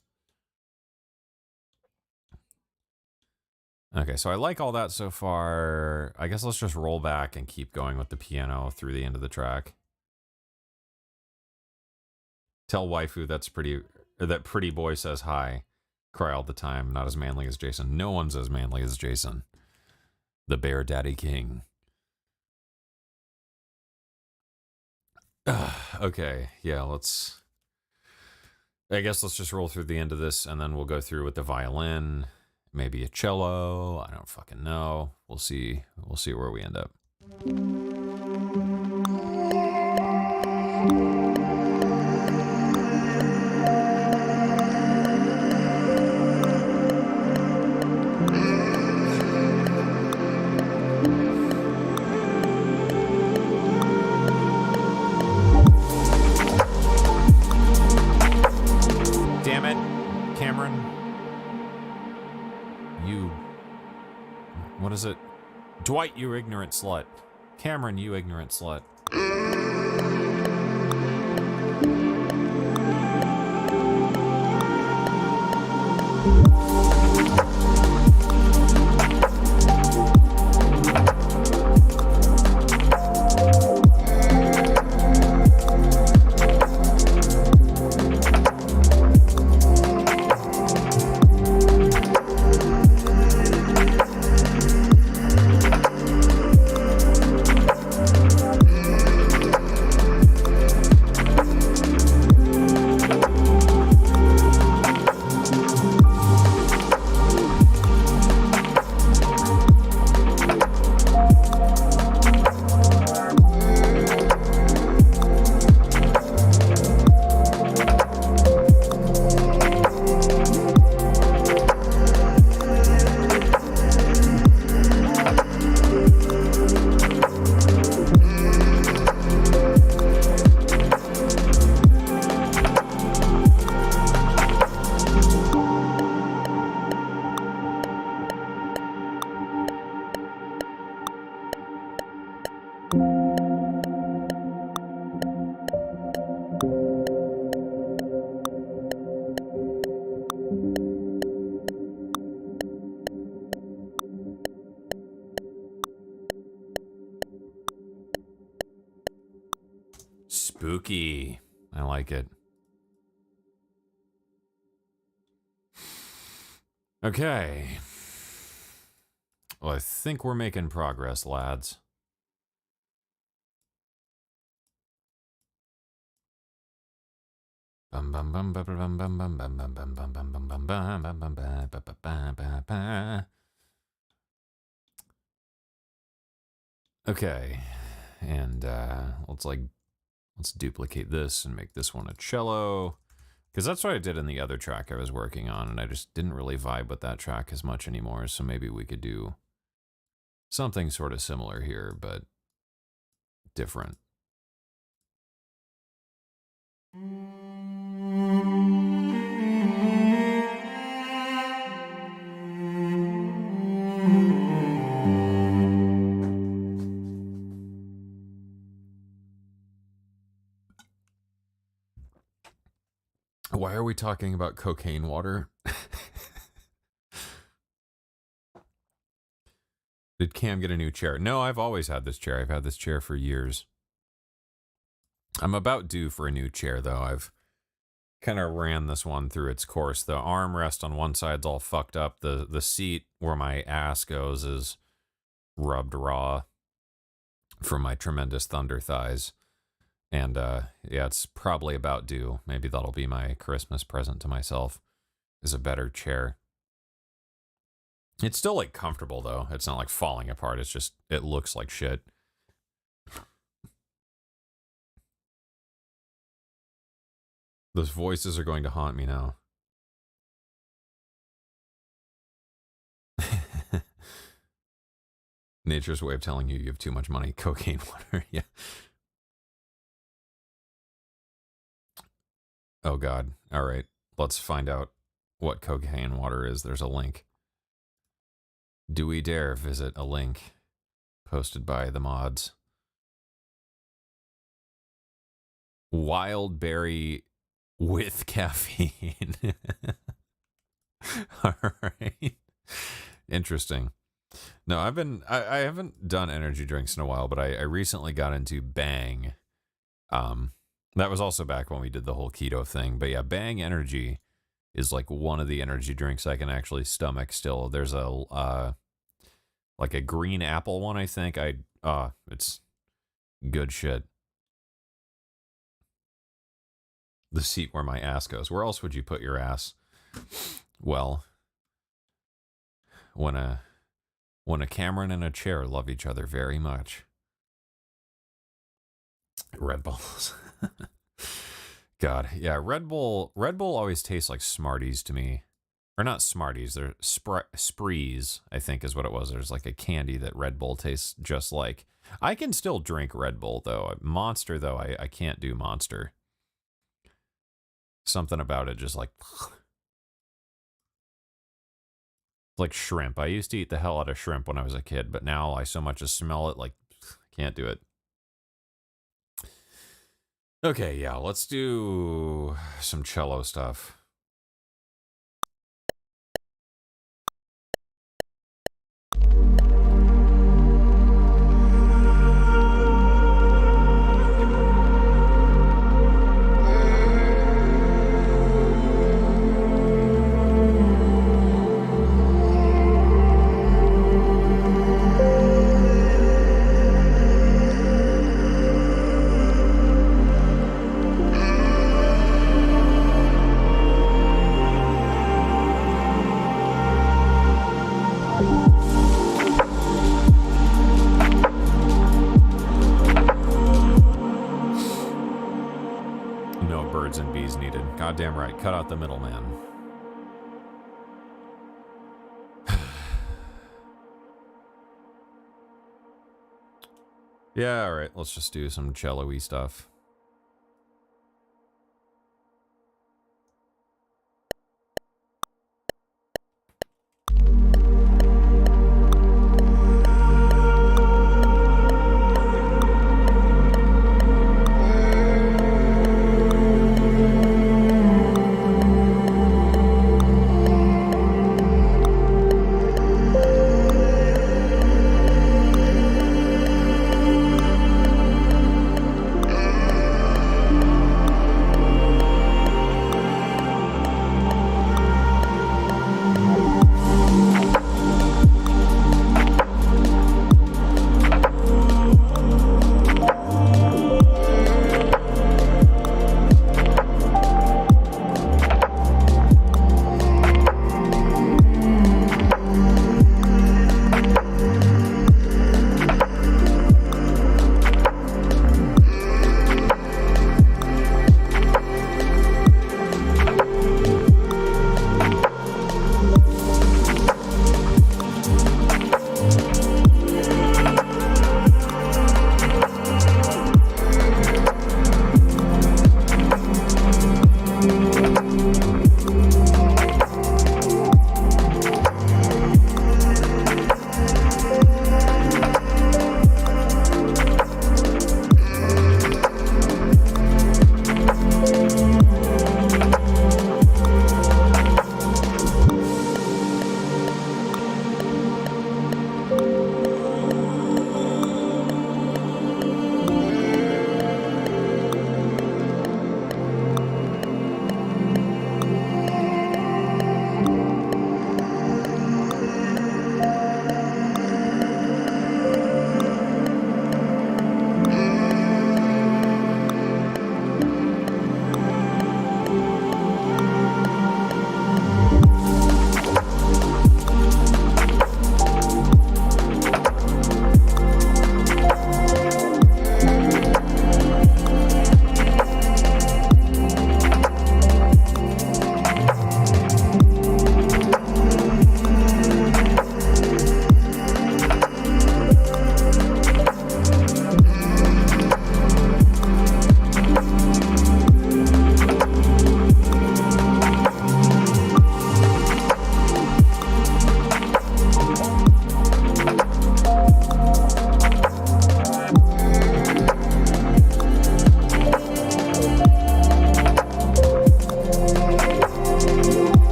Okay, so I like all that so far. I guess let's just roll back and keep going with the piano through the end of the track. Tell waifu that pretty boy says hi. Cry all the time, not as manly as Jason. No one's as manly as Jason. The Bear Daddy King. Okay, yeah, I guess let's just roll through the end of this, and then we'll go through with the violin, maybe a cello. I don't fucking know. We'll see where we end up. Damn it, Cameron. You... What is it? Dwight, you ignorant slut. Cameron, you ignorant slut. Spooky. I like it. Okay. Well, I think we're making progress, lads. Okay, and let's duplicate this and make this one a cello, because that's what I did in the other track I was working on, and I just didn't really vibe with that track as much anymore. So maybe we could do something sort of similar here, but different. Why are we talking about cocaine water? Did Cam get a new chair? No, I've always had this chair. I've had this chair for years. I'm about due for a new chair, though. I've kind of ran this one through its course. The armrest on one side's all fucked up. The seat where my ass goes is rubbed raw from my tremendous thunder thighs. And yeah, it's probably about due. Maybe that'll be my Christmas present to myself, is a better chair. It's still like comfortable though. It's not like falling apart. It's just, it looks like shit. Those voices are going to haunt me now. Nature's way of telling you have too much money. Cocaine water. Yeah. Oh God. All right. Let's find out what cocaine water is. There's a link. Do we dare visit a link posted by the mods? Wild berry with caffeine. All right. Interesting. No, I haven't done energy drinks in a while, but I recently got into Bang. That was also back when we did the whole keto thing. But yeah, Bang Energy is like one of the energy drinks I can actually stomach still. There's a like a green apple one, I think. It's good shit. The seat where my ass goes. Where else would you put your ass? Well, when a Cameron and a chair love each other very much. Red Bulls. God, yeah, Red Bull always tastes like Smarties to me. Or not Smarties, they're Sprees, I think is what it was. There's like a candy that Red Bull tastes just like. I can still drink Red Bull though. Monster though, I can't do Monster. Something about it just like shrimp. I used to eat the hell out of shrimp when I was a kid, but now I so much as smell it, like, can't do it. Okay, yeah, let's do some cello stuff. Goddamn right. Cut out the middleman. Yeah, all right. Let's just do some cello-y stuff.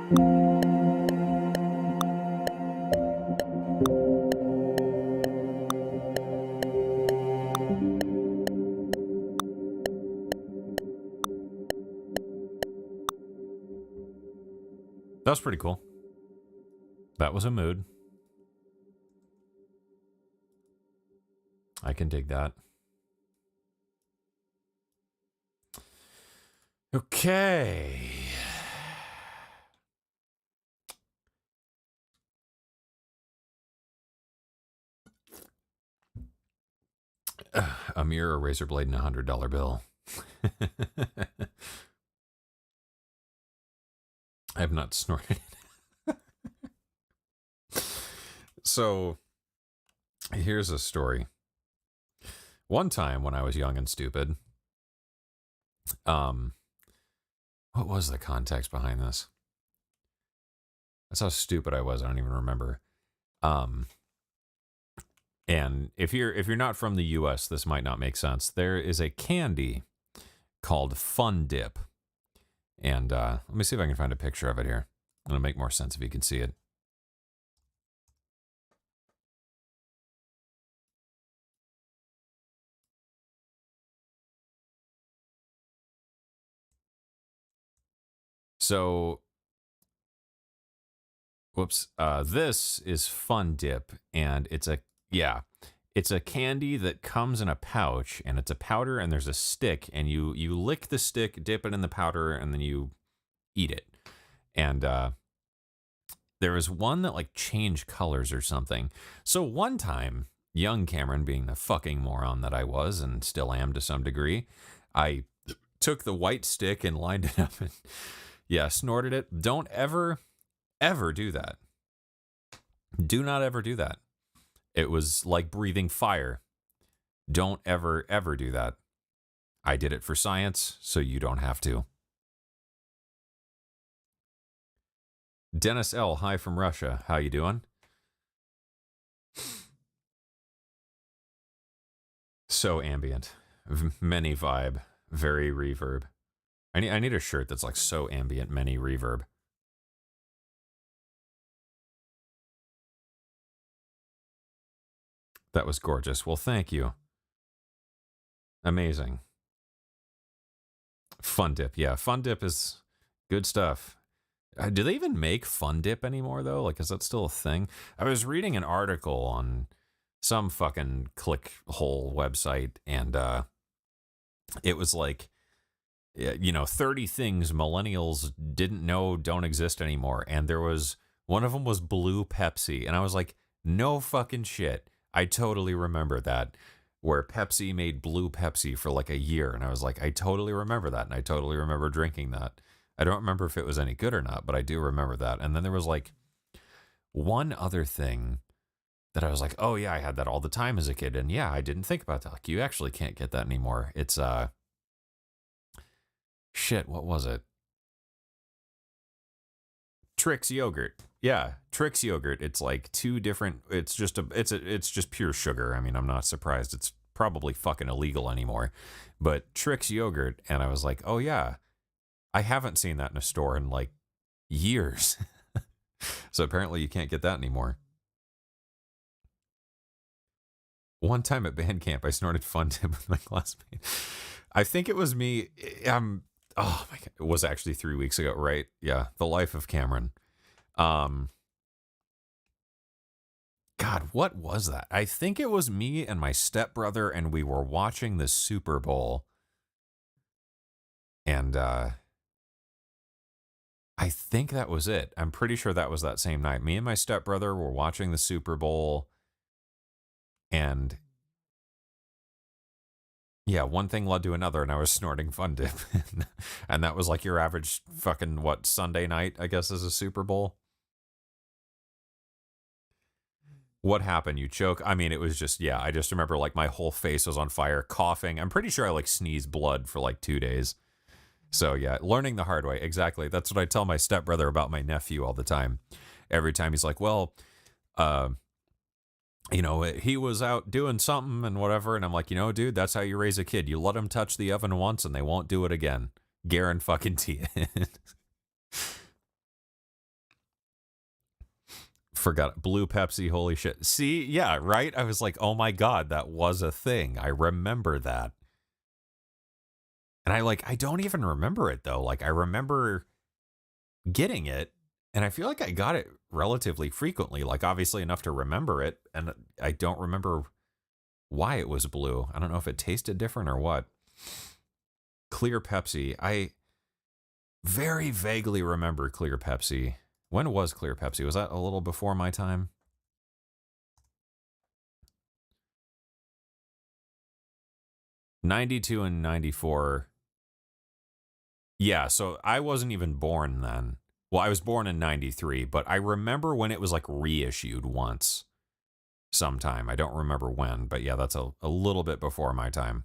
That was pretty cool. That was a mood. I can dig that. Okay. A mirror, a razor blade, and a $100 bill. I have not snorted it. So, here's a story. One time when I was young and stupid, what was the context behind this? That's how stupid I was. I don't even remember. And if you're not from the U.S., this might not make sense. There is a candy called Fun Dip, and let me see if I can find a picture of it here. It'll make more sense if you can see it. So, whoops. This is Fun Dip, and it's a candy that comes in a pouch, and it's a powder, and there's a stick, and you lick the stick, dip it in the powder, and then you eat it. And there was one that like changed colors or something. So one time, young Cameron, being the fucking moron that I was and still am to some degree, I took the white stick and lined it up and snorted it. Don't ever do that. Do not ever do that. It was like breathing fire. Don't ever do that. I did it for science, so you don't have to. Dennis L., hi from Russia. How you doing? So ambient. Many vibe. Very reverb. I need a shirt that's like so ambient, many reverb. That was gorgeous. Well, thank you. Amazing. Fun Dip. Yeah, Fun Dip is good stuff. Do they even make Fun Dip anymore, though? Like, is that still a thing? I was reading an article on some fucking clickhole website, and it was like, 30 things millennials didn't know don't exist anymore. And there was, one of them was Blue Pepsi. And I was like, no fucking shit. I totally remember that, where Pepsi made Blue Pepsi for like a year. And I was like, I totally remember that. And I totally remember drinking that. I don't remember if it was any good or not, but I do remember that. And then there was like one other thing that I was like, oh yeah, I had that all the time as a kid. And yeah, I didn't think about that. Like, you actually can't get that anymore. It's, shit, what was it? Trix yogurt. Yeah, Trix yogurt. It's like two different, it's just pure sugar. I mean, I'm not surprised. It's probably fucking illegal anymore. But Trix yogurt, and I was like, oh yeah, I haven't seen that in a store in like years. So apparently you can't get that anymore. One time at band camp, I snorted Fun Dip with my classmate. I think it was me. Oh my god, it was actually 3 weeks ago, right? Yeah, the life of Cameron. God, what was that? I think it was me and my stepbrother, and we were watching the Super Bowl. And I think that was it. I'm pretty sure that was that same night. Me and my stepbrother were watching the Super Bowl, and yeah, one thing led to another, and I was snorting Fun Dip. And that was like your average fucking, what, Sunday night, I guess, is a Super Bowl. What happened? You choke? I mean, it was just, yeah, I just remember like my whole face was on fire, coughing. I'm pretty sure I like sneezed blood for like 2 days. So yeah, learning the hard way. Exactly. That's what I tell my stepbrother about my nephew all the time. Every time he's like, well, he was out doing something and whatever. And I'm like, dude, that's how you raise a kid. You let them touch the oven once and they won't do it again. Guarantee it. Forgot blue Pepsi. Holy shit. See, yeah, right. I was like, oh my god, that was a thing. I remember that. And I don't even remember it though. Like I remember getting it, and I feel like I got it relatively frequently. Like obviously enough to remember it, and I don't remember why it was blue. I don't know if it tasted different or what. Clear Pepsi. I very vaguely remember Clear Pepsi. When was Clear Pepsi? Was that a little before my time? '92 and '94. Yeah, so I wasn't even born then. Well, I was born in '93, but I remember when it was like reissued once sometime. I don't remember when, but yeah, that's a little bit before my time.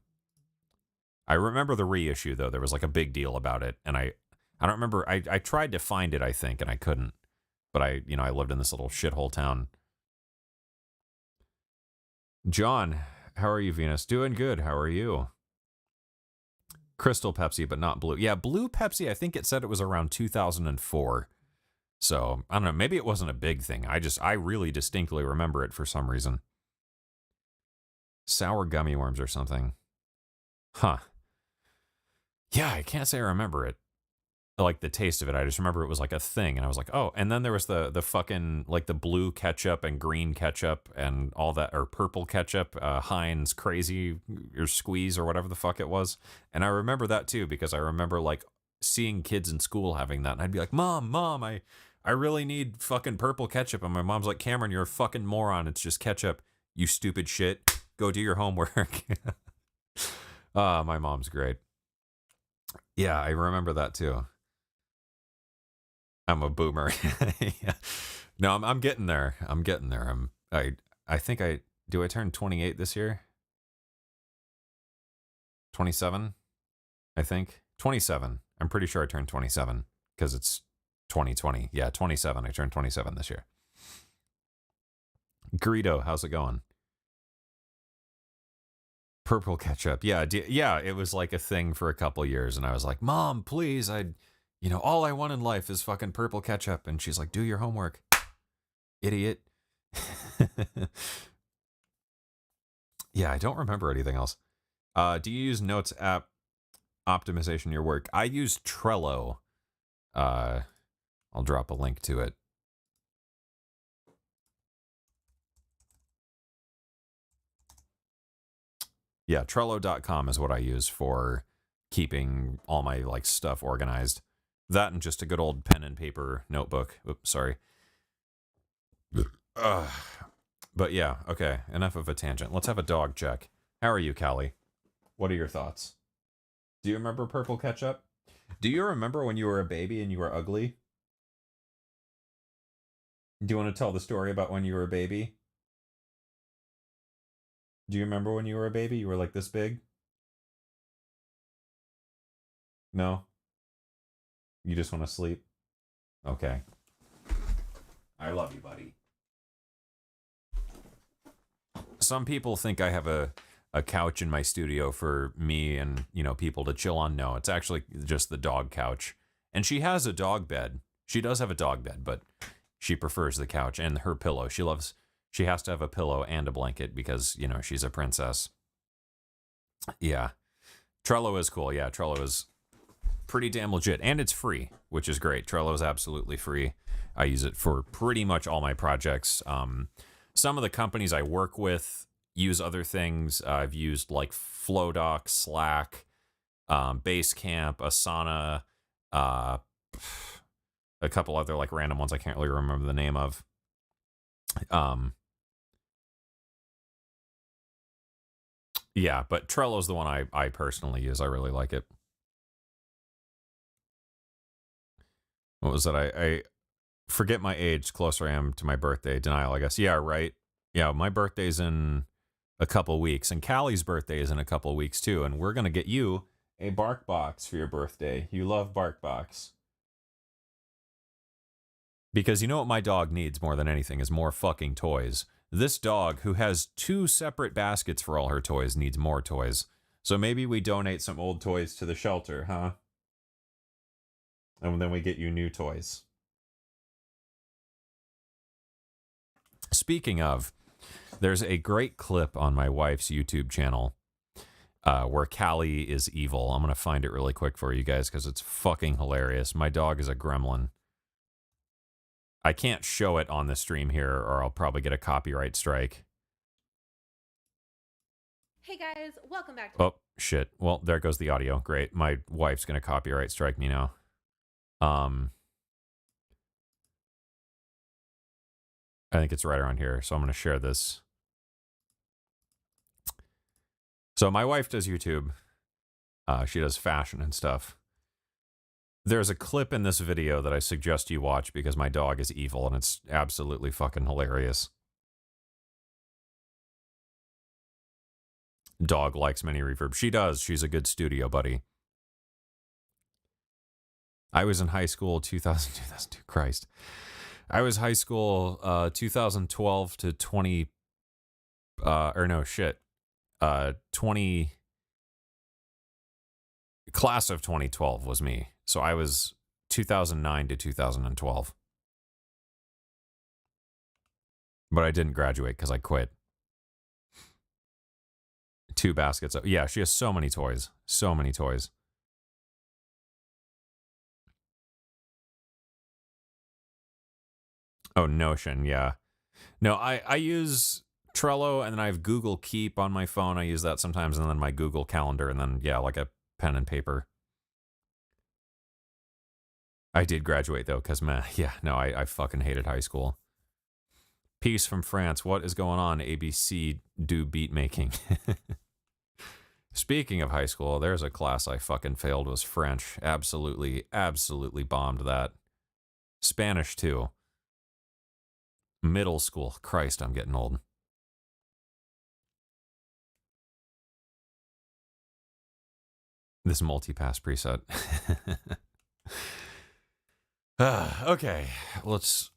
I remember the reissue though. There was like a big deal about it, and I don't remember. I tried to find it, I think, and I couldn't. But I lived in this little shithole town. John, how are you, Venus? Doing good. How are you? Crystal Pepsi, but not blue. Yeah, blue Pepsi, I think it said it was around 2004. So, I don't know, maybe it wasn't a big thing. I really distinctly remember it for some reason. Sour gummy worms or something. Huh. Yeah, I can't say I remember it. Like the taste of it. I just remember it was like a thing, and I was like, oh. And then there was the fucking like the blue ketchup and green ketchup and all that, or purple ketchup, Heinz crazy or squeeze or whatever the fuck it was. And I remember that too because I remember like seeing kids in school having that, and I'd be like, mom, I really need fucking purple ketchup, and my mom's like, Cameron, you're a fucking moron. It's just ketchup. You stupid shit. Go do your homework. My mom's great. Yeah, I remember that too. I'm a boomer. Yeah. No, I'm getting there. I'm getting there. I think I do I turn 28 this year? 27, I think. 27. I'm pretty sure I turned 27 because it's 2020. Yeah, 27. I turned 27 this year. Greedo, how's it going? Purple ketchup. Yeah, yeah, it was like a thing for a couple years, and I was like, "Mom, please, all I want in life is fucking purple ketchup." And she's like, "Do your homework, idiot." Yeah, I don't remember anything else. Do you use Notes app optimization in your work? I use Trello. I'll drop a link to it. Yeah, Trello.com is what I use for keeping all my like stuff organized. That and just a good old pen and paper notebook. Oops, sorry. But yeah, okay, enough of a tangent. Let's have a dog check. How are you, Callie? What are your thoughts? Do you remember purple ketchup? Do you remember when you were a baby and you were ugly? Do you want to tell the story about when you were a baby? Do you remember when you were a baby? You were like this big? No? You just want to sleep? Okay. I love you, buddy. Some people think I have a couch in my studio for me and, people to chill on. No, it's actually just the dog couch. And she has a dog bed. She does have a dog bed, but she prefers the couch and her pillow. She has to have a pillow and a blanket because, she's a princess. Yeah. Trello is cool. Yeah, Trello is pretty damn legit. And it's free, which is great. Trello is absolutely free. I use it for pretty much all my projects. Some of the companies I work with use other things. I've used like Flowdoc, Slack, Basecamp, Asana, a couple other like random ones I can't really remember the name of. Yeah, but Trello's the one I personally use. I really like it. What was that? I forget my age. Closer I am to my birthday. Denial, I guess. Yeah, right. Yeah, my birthday's in a couple weeks, and Callie's birthday is in a couple weeks too. And we're gonna get you a Bark Box for your birthday. You love Bark Box. Because you know what my dog needs more than anything is more fucking toys. This dog, who has 2 separate baskets for all her toys, needs more toys. So maybe we donate some old toys to the shelter, huh? And then we get you new toys. Speaking of, there's a great clip on my wife's YouTube channel where Callie is evil. I'm going to find it really quick for you guys because it's fucking hilarious. My dog is a gremlin. I can't show it on the stream here or I'll probably get a copyright strike. Hey guys, welcome back to... Oh, shit. Well, there goes the audio. Great. My wife's going to copyright strike me now. I think it's right around here, so I'm going to share this. So my wife does YouTube. She does fashion and stuff. There's a clip in this video that I suggest you watch because my dog is evil and it's absolutely fucking hilarious. Dog likes mini reverb. She does. She's a good studio buddy. I was in high school 2002. Christ. I was high school 2012 to 20 or no shit. 20 class of 2012 was me. So I was 2009 to 2012. But I didn't graduate because I quit. 2 baskets. Yeah, she has so many toys. So many toys. Oh, Notion, yeah. No, I use Trello, and then I have Google Keep on my phone. I use that sometimes, and then my Google Calendar, and then, yeah, like a pen and paper. I did graduate, though, because, man, yeah, no, I fucking hated high school. Peace from France. What is going on? ABC do beat making. Speaking of high school, there's a class I fucking failed was French. Absolutely, absolutely bombed that. Spanish, too. Middle school. Christ, I'm getting old. This multi-pass preset. Okay, let's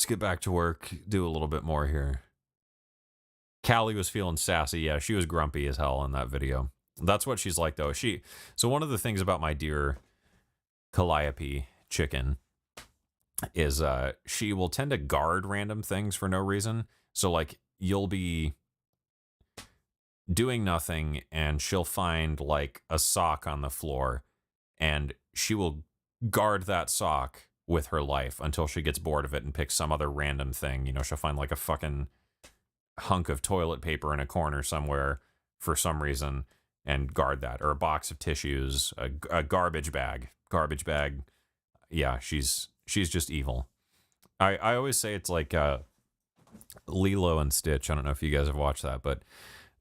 get back to work. Do a little bit more here. Callie was feeling sassy. Yeah, she was grumpy as hell in that video. That's what she's like, though. So one of the things about my dear Calliope chicken is she will tend to guard random things for no reason. So, like, you'll be doing nothing, and she'll find, like, a sock on the floor, and she will guard that sock with her life until she gets bored of it and picks some other random thing. You know, she'll find, like, a fucking hunk of toilet paper in a corner somewhere for some reason and guard that, or a box of tissues, a garbage bag. Yeah, she's just evil. I always say it's like Lilo and Stitch. I don't know if you guys have watched that, but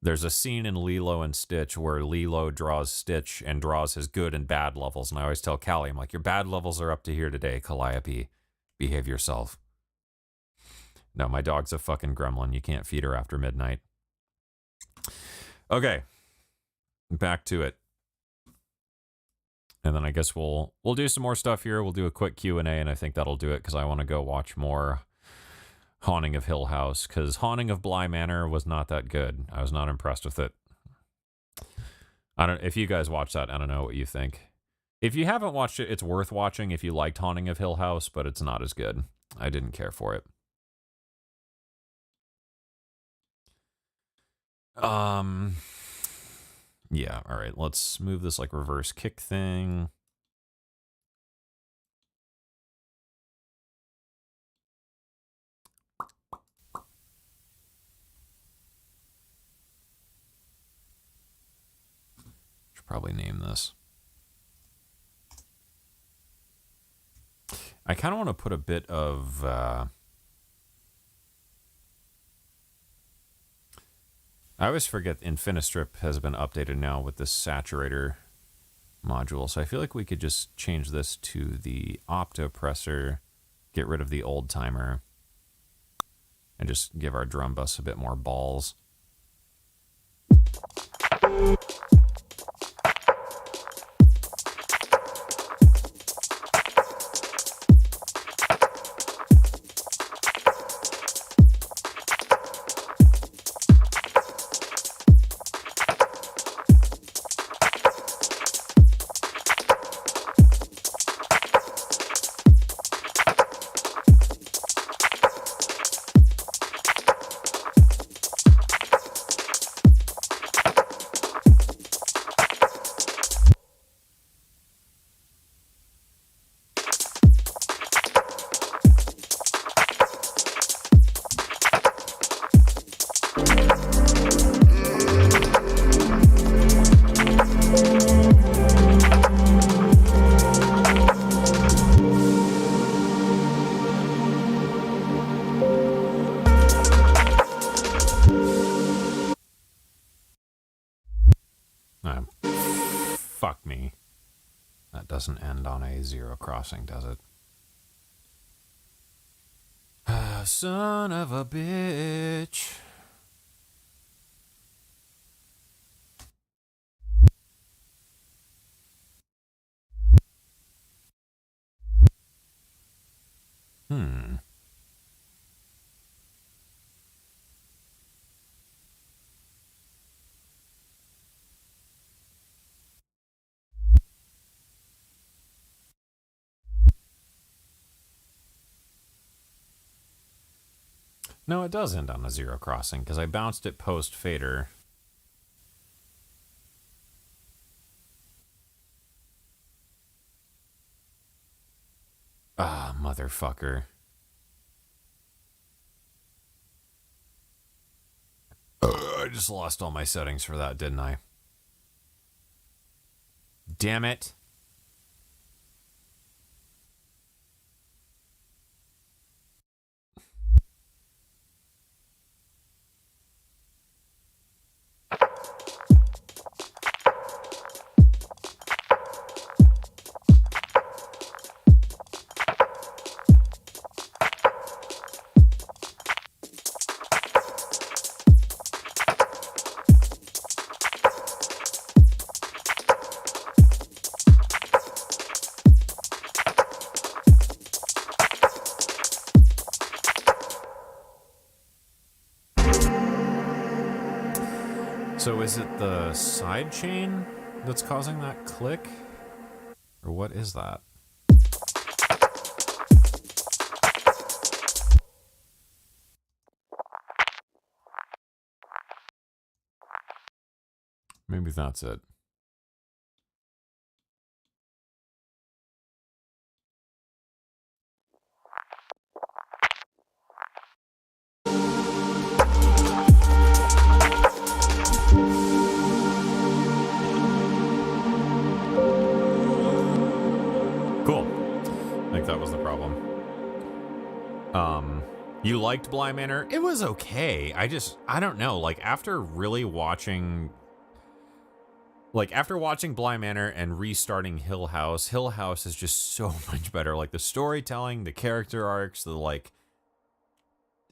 there's a scene in Lilo and Stitch where Lilo draws Stitch and draws his good and bad levels, and I always tell Callie, I'm like, your bad levels are up to here today, Calliope. Behave yourself. No, my dog's a fucking gremlin. You can't feed her after midnight. Okay. Back to it. And then I guess we'll do some more stuff here. We'll do a quick Q&A, and I think that'll do it because I want to go watch more Haunting of Hill House, because Haunting of Bly Manor was not that good. I was not impressed with it. If you guys watch that, I don't know what you think. If you haven't watched it, it's worth watching if you liked Haunting of Hill House, but it's not as good. I didn't care for it. Yeah, all right, let's move this like reverse kick thing. Should probably name this. I kind of want to put a bit of I always forget Infinistrip has been updated now with this saturator module, so I feel like we could just change this to the optopressor, get rid of the old timer, and just give our drum bus a bit more balls. doesn't end on a zero crossing, does it? Son of a bitch. No, it does end on a zero crossing because I bounced it post fader. Ah, motherfucker. I just lost all my settings for that, didn't I? Damn it. So is it the sidechain that's causing that click? Or what is that? Maybe that's it. Cool. I think that was the problem. You liked Bly Manor? It was okay. I don't know. Like, after watching Bly Manor and restarting Hill House is just so much better. Like, the storytelling, the character arcs, the, like,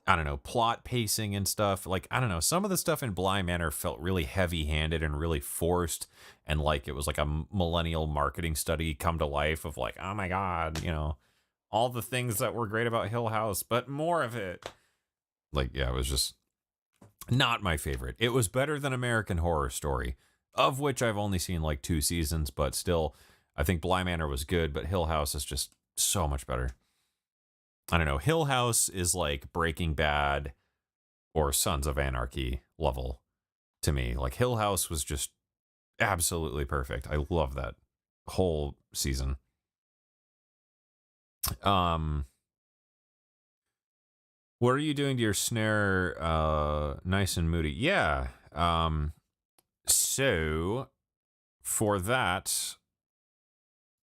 I don't know, plot pacing and stuff. Like, I don't know, some of the stuff in Bly Manor felt really heavy-handed and really forced, and like it was like a millennial marketing study come to life of like, oh my god, you know, all the things that were great about Hill House, but more of it. Like, yeah, it was just not my favorite. It was better than American Horror Story, of which I've only seen like 2 seasons, but still, I think Bly Manor was good, but Hill House is just so much better. I don't know, Hill House is like Breaking Bad or Sons of Anarchy level to me. Like, Hill House was just absolutely perfect. I love that whole season. What are you doing to your snare? Nice and moody. Yeah. So for that,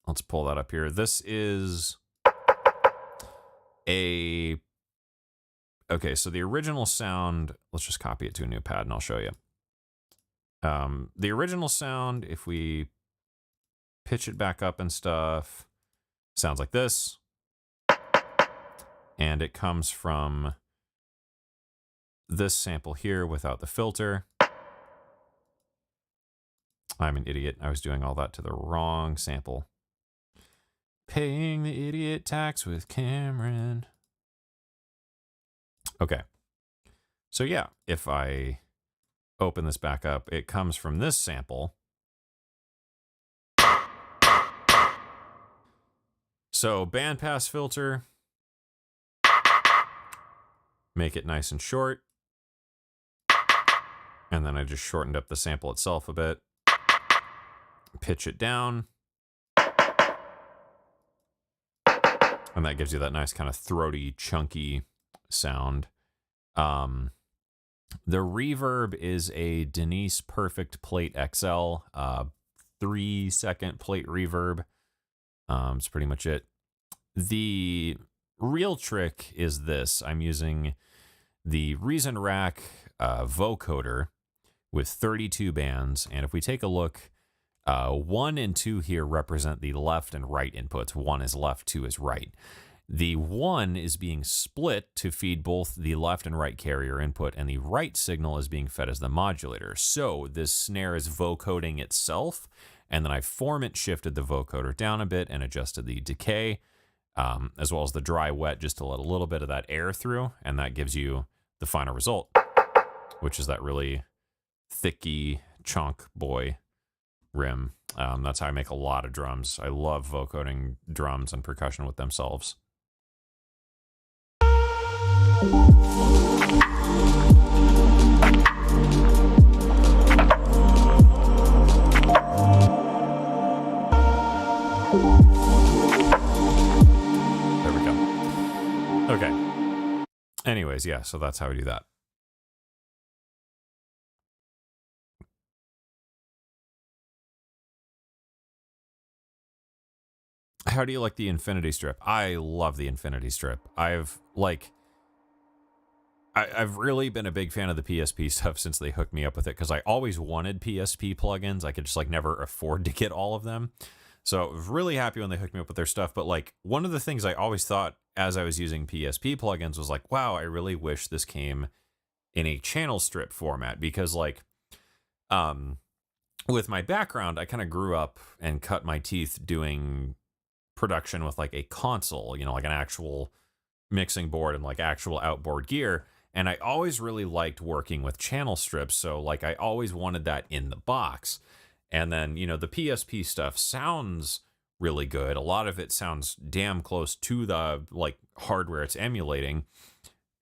let's pull that up here. This is okay, so the original sound, let's just copy it to a new pad and I'll show you. The original sound, if we pitch it back up and stuff, sounds like this. And it comes from this sample here without the filter. I'm an idiot. I was doing all that to the wrong sample. Paying the idiot tax with Cameron. Okay. So yeah, if I open this back up, it comes from this sample. So bandpass filter. Make it nice and short. And then I just shortened up the sample itself a bit. Pitch it down. And that gives you that nice kind of throaty, chunky sound. The reverb is a Denise Perfect Plate XL, 3-second plate reverb. It's pretty much it. The real trick is this. I'm using the Reason Rack vocoder with 32 bands. And if we take a look 1 and 2 here represent the left and right inputs. 1 is left, 2 is right. The 1 is being split to feed both the left and right carrier input, and the right signal is being fed as the modulator. So this snare is vocoding itself, and then I formant shifted the vocoder down a bit and adjusted the decay, as well as the dry wet, just to let a little bit of that air through, and that gives you the final result, which is that really thicky chunk boy rim. That's how I make a lot of drums. I love vocoding drums and percussion with themselves. There we go. Okay. Anyways, yeah, so that's how we do that. How do you like the Infinity Strip? I love the Infinity Strip. I've really been a big fan of the PSP stuff since they hooked me up with it, because I always wanted PSP plugins. I could just like never afford to get all of them. So I was really happy when they hooked me up with their stuff. But like one of the things I always thought as I was using PSP plugins was like, wow, I really wish this came in a channel strip format, because like with my background, I kind of grew up and cut my teeth doing production with like a console, you know, like an actual mixing board and like actual outboard gear. And I always really liked working with channel strips. So like I always wanted that in the box. And then, you know, the PSP stuff sounds really good. A lot of it sounds damn close to the like hardware it's emulating.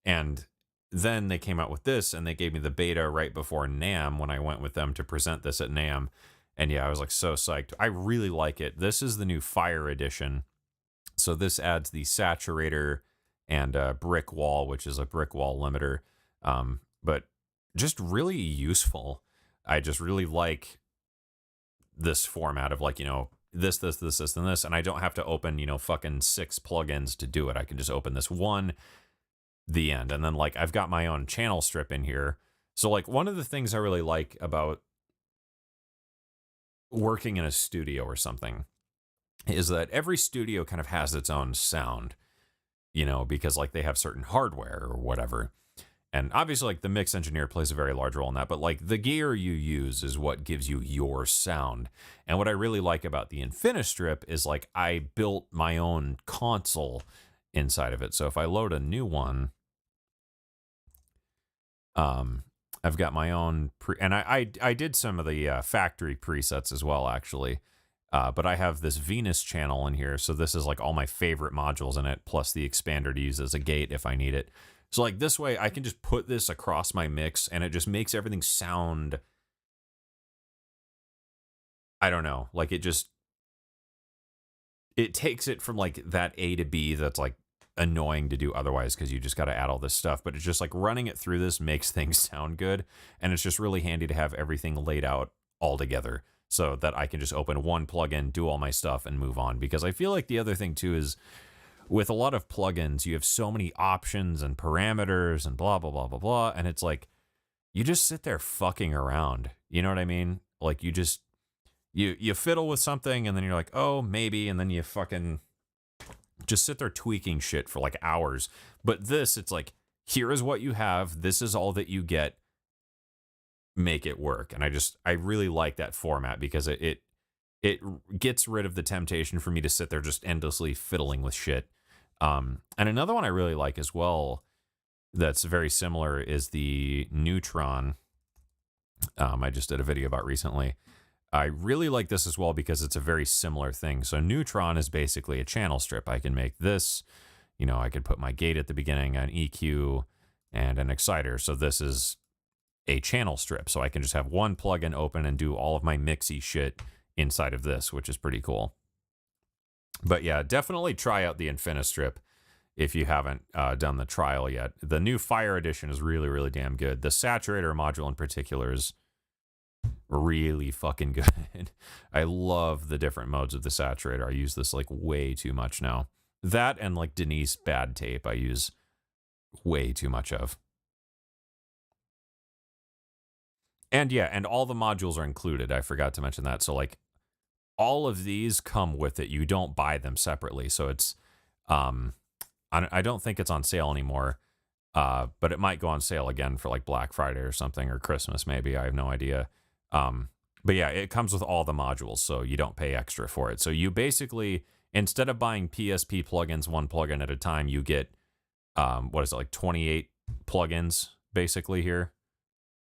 And then they came out with this, and they gave me the beta right before NAMM when I went with them to present this at NAMM. And yeah, I was like so psyched. I really like it. This is the new Fire Edition. So this adds the saturator and brick wall, which is a brick wall limiter. But just really useful. I just really like this format of like, you know, this, and this. And I don't have to open, you know, fucking 6 plugins to do it. I can just open this one, the end. And then like I've got my own channel strip in here. So like one of the things I really like about working in a studio or something is that every studio kind of has its own sound, you know, because like they have certain hardware or whatever. And obviously like the mix engineer plays a very large role in that, but like the gear you use is what gives you your sound. And what I really like about the Infinistrip is like I built my own console inside of it. So if I load a new one, I've got my own and I did some of the factory presets as well, actually. But I have this Venus channel in here. So this is like all my favorite modules in it, plus the expander to use as a gate if I need it. So like this way I can just put this across my mix, and it just makes everything sound, I don't know, like it takes it from like that A to B that's like annoying to do otherwise, because you just got to add all this stuff. But it's just like running it through this makes things sound good, and it's just really handy to have everything laid out all together so that I can just open one plugin, do all my stuff, and move on. Because I feel like the other thing too is with a lot of plugins, you have so many options and parameters and blah blah blah blah blah, and it's like you just sit there fucking around, you know what I mean? Like you just you fiddle with something, and then you're like, oh maybe, and then you fucking just sit there tweaking shit for like hours. But this, it's like, here is what you have, this is all that you get, make it work. And I really like that format, because it gets rid of the temptation for me to sit there just endlessly fiddling with shit. And another one I really like as well that's very similar is the Neutron. I just did a video about recently. I really like this as well because it's a very similar thing. So Neutron is basically a channel strip. I can make this, you know, I could put my gate at the beginning, an EQ, and an exciter. So this is a channel strip. So I can just have one plugin open and do all of my mixy shit inside of this, which is pretty cool. But yeah, definitely try out the Infinistrip if you haven't done the trial yet. The new Fire Edition is really, really damn good. The saturator module in particular is really fucking good. I love the different modes of the saturator. I use this like way too much now. That and like Denise Bad Tape I use way too much of. And yeah, and all the modules are included. I forgot to mention that. So like all of these come with it. You don't buy them separately. So it's, I don't think it's on sale anymore, but it might go on sale again for like Black Friday or something, or Christmas maybe. I have no idea. But yeah, it comes with all the modules, so you don't pay extra for it. So you basically, instead of buying PSP plugins one plugin at a time, you get, what is it, like 28 plugins basically here?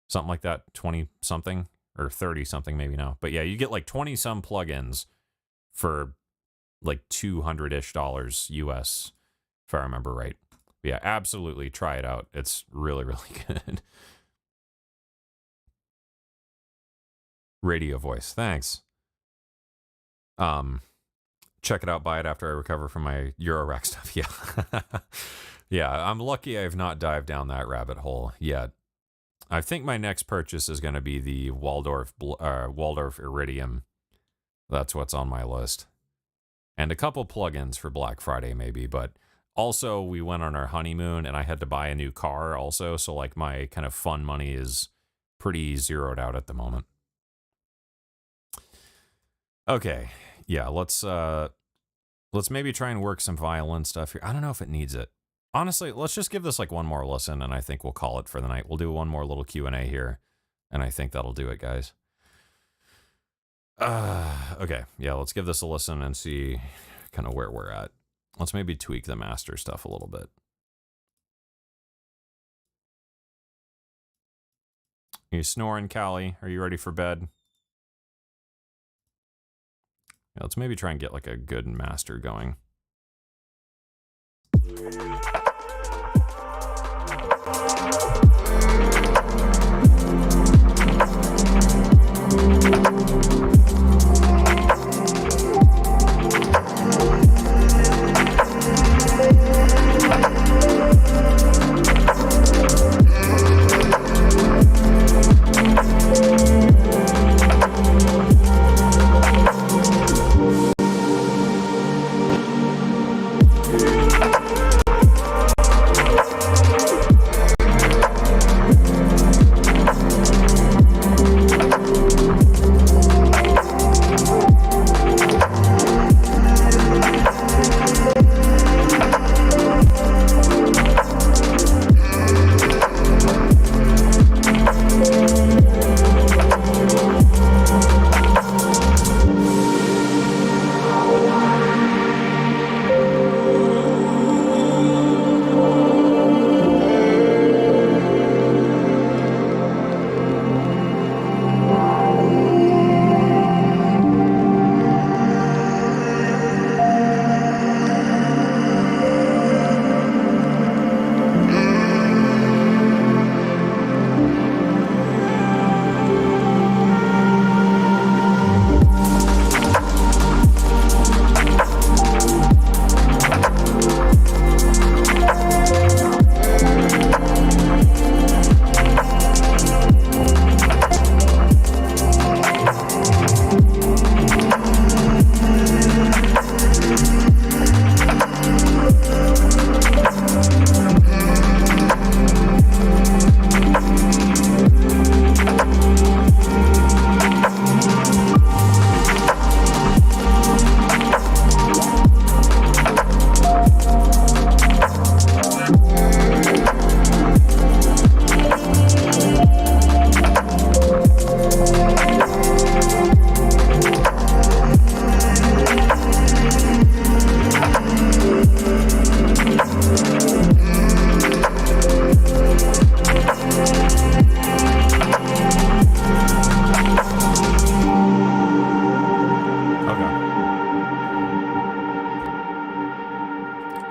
Something like that, 20 something or 30 something maybe now. But yeah, you get like 20 some plugins for like $200-ish US, if I remember right. But yeah, absolutely try it out. It's really, really good. Radio voice, thanks. Check it out, buy it after I recover from my Eurorack stuff. Yeah. Yeah, I'm lucky I've not dived down that rabbit hole yet. I think my next purchase is going to be the Waldorf Iridium. That's what's on my list. And a couple plugins for Black Friday maybe, but also we went on our honeymoon and I had to buy a new car also, so like my kind of fun money is pretty zeroed out at the moment. Okay, yeah, let's maybe try and work some violin stuff here. I don't know if it needs it. Honestly, let's just give this like one more listen, and I think we'll call it for the night. We'll do one more little Q&A here, and I think that'll do it, guys. Okay, yeah, let's give this a listen and see kind of where we're at. Let's maybe tweak the master stuff a little bit. Are you snoring, Callie? Are you ready for bed? Yeah, let's maybe try and get like a good master going.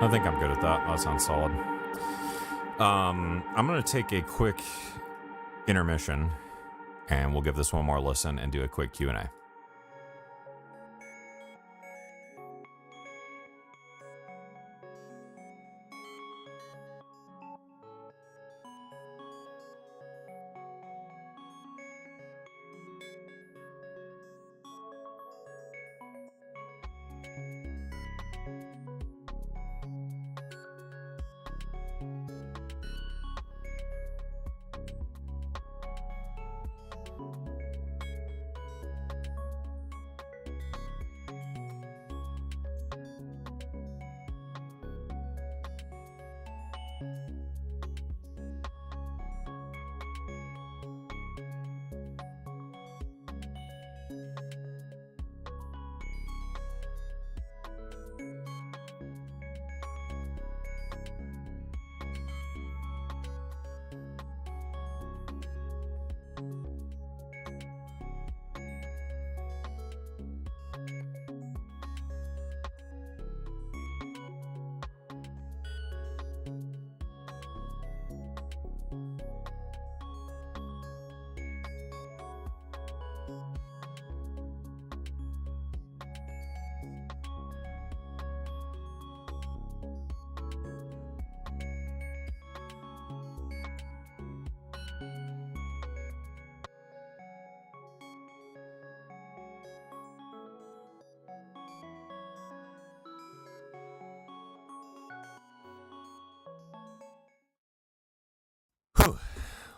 I think I'm good at that. That sounds solid. I'm going to take a quick intermission, and we'll give this one more listen and do a quick Q&A.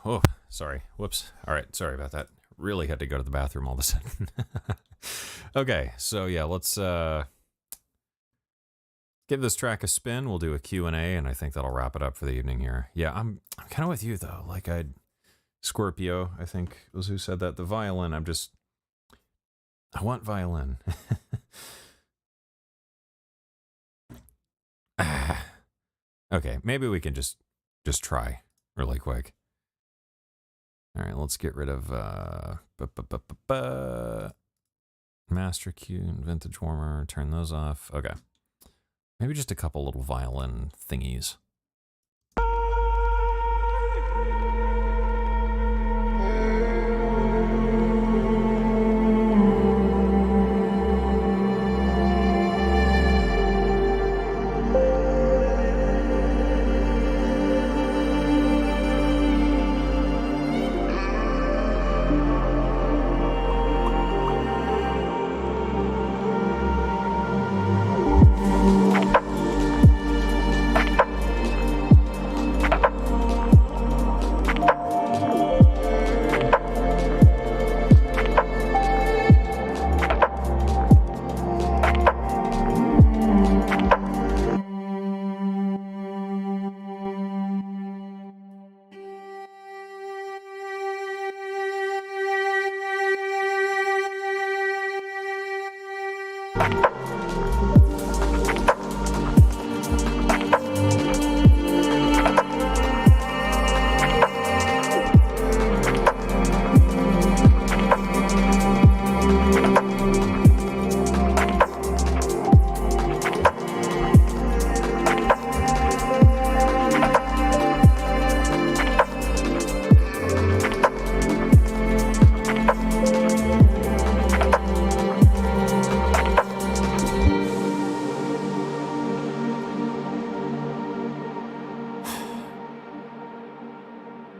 Oh, sorry. Whoops. All right, sorry about that. Really had to go to the bathroom all of a sudden. Okay, so yeah, let's give this track a spin. We'll do a Q&A, and I think that'll wrap it up for the evening here. Yeah, I'm kind of with you, though. Like, Scorpio, I think, was who said that. The violin, I want violin. Okay, maybe we can just try really quick. All right, let's get rid of master cue and vintage warmer. Turn those off. Okay, maybe just a couple little violin thingies.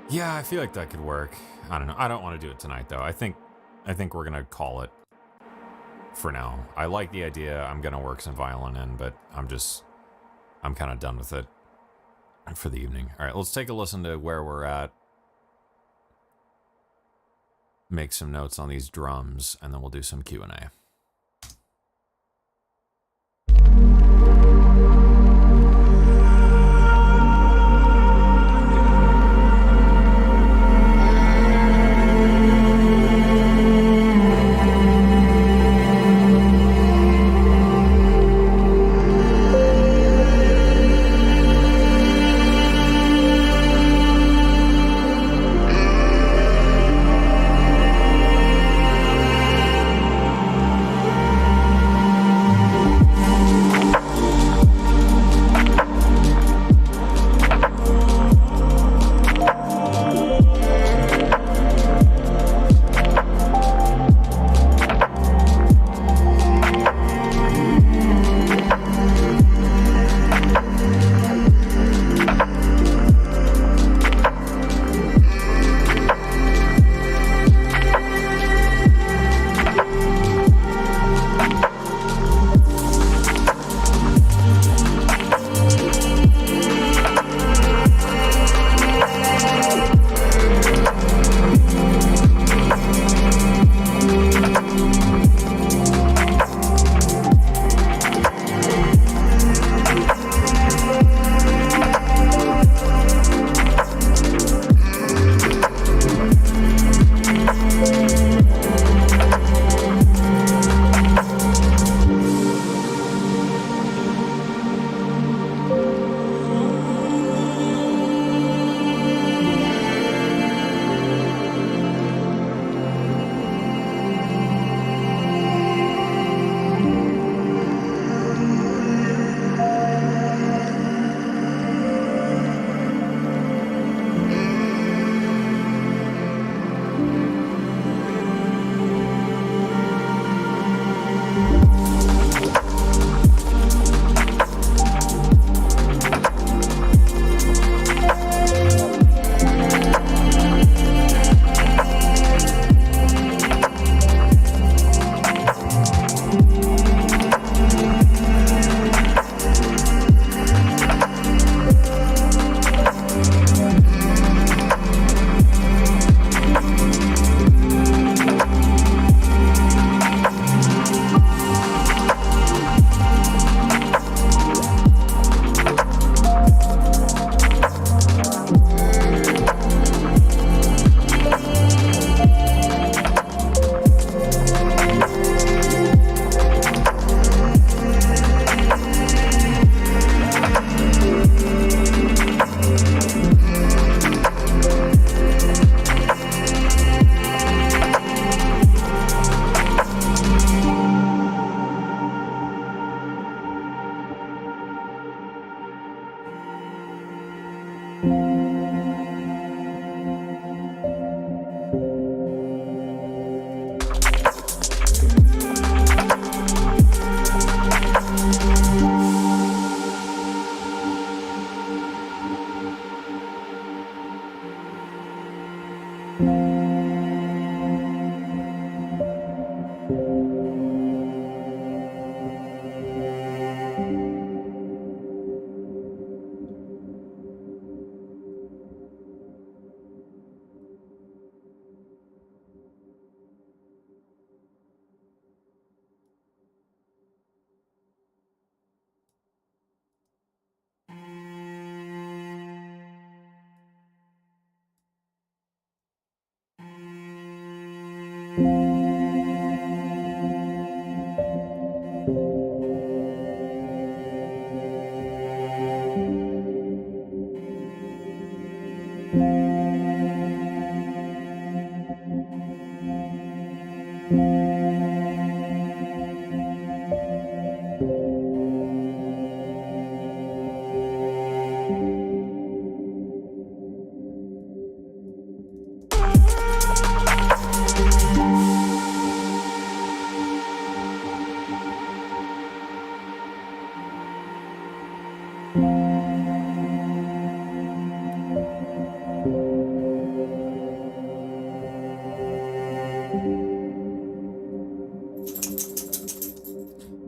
Yeah, I feel like that could work. I don't know. I don't want to do it tonight, though. I think we're gonna call it for now. I like the idea. I'm gonna work some violin in, but I'm kind of done with it for the evening. All right, let's take a listen to where we're at. Make some notes on these drums, and then we'll do some Q&A.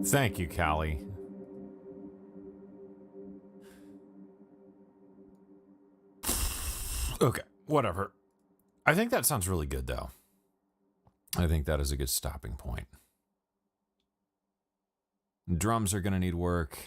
Thank you, Callie. Okay, whatever. I think that sounds really good, though. I think that is a good stopping point. Drums are going to need work.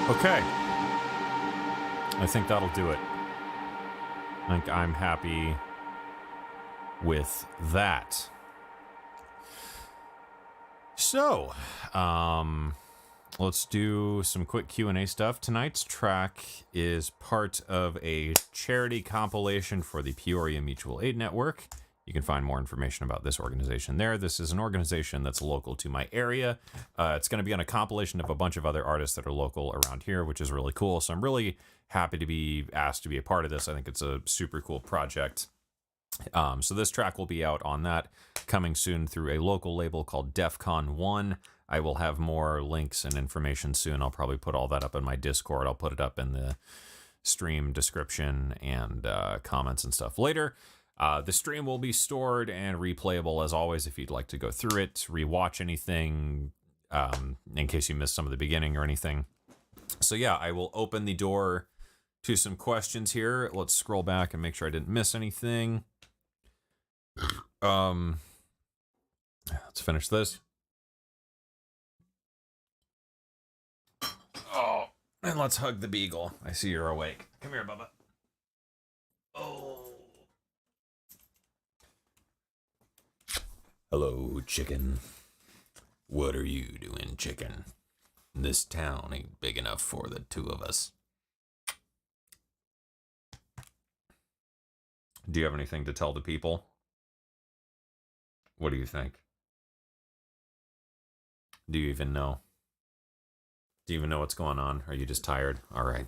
Okay. I think that'll do it. I think I'm happy with that. So, let's do some quick Q&A stuff. Tonight's track is part of a charity compilation for the Peoria Mutual Aid Network. You can find more information about this organization there. This is an organization that's local to my area. It's going to be on a compilation of a bunch of other artists that are local around here, which is really cool. So I'm really happy to be asked to be a part of this. I think it's a super cool project. So this track will be out on that, coming soon through a local label called DEFCON 1. I will have more links and information soon. I'll probably put all that up in my Discord. I'll put it up in the stream description and comments and stuff later. The stream will be stored and replayable as always if you'd like to go through it, rewatch anything, in case you missed some of the beginning or anything. So yeah, I will open the door to some questions here. Let's scroll back and make sure I didn't miss anything. Let's finish this. Oh, and let's hug the beagle. I see you're awake. Come here, Bubba. Oh. Hello, chicken. What are you doing, chicken? This town ain't big enough for the two of us. Do you have anything to tell the people? What do you think? Do you even know? Do you even know what's going on? Are you just tired? All right.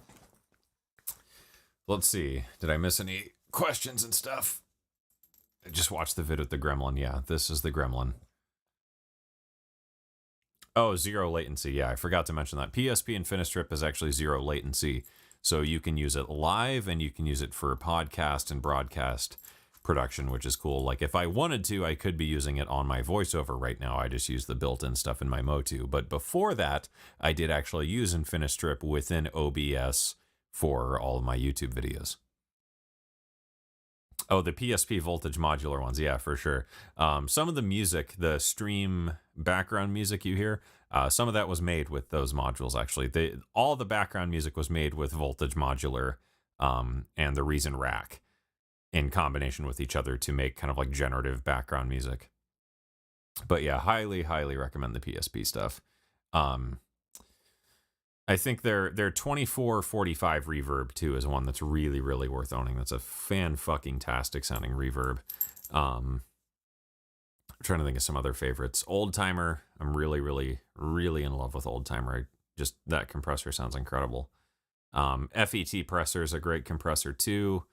Let's see. Did I miss any questions and stuff? I just watched the vid with the gremlin. Yeah, this is the gremlin. Oh, zero latency. Yeah, I forgot to mention that. PSP Infinistrip is actually zero latency. So you can use it live and you can use it for podcast and broadcast production, which is cool. Like if I wanted to, I could be using it on my voiceover right now. I just use the built-in stuff in my Motu. But before that, I did actually use Infinistrip within OBS for all of my YouTube videos. Oh, the PSP voltage modular ones. Yeah, for sure. Some of the music, the stream background music you hear, some of that was made with those modules, actually. All the background music was made with voltage modular and the Reason rack in combination with each other to make kind of like generative background music. But yeah, highly, highly recommend the PSP stuff. I think their 2445 reverb too is one that's really, really worth owning. That's a fan-fucking-tastic sounding reverb. I'm trying to think of some other favorites. Old Timer, I'm really, really, really in love with Old Timer. Just that compressor sounds incredible. FET Presser is a great compressor too.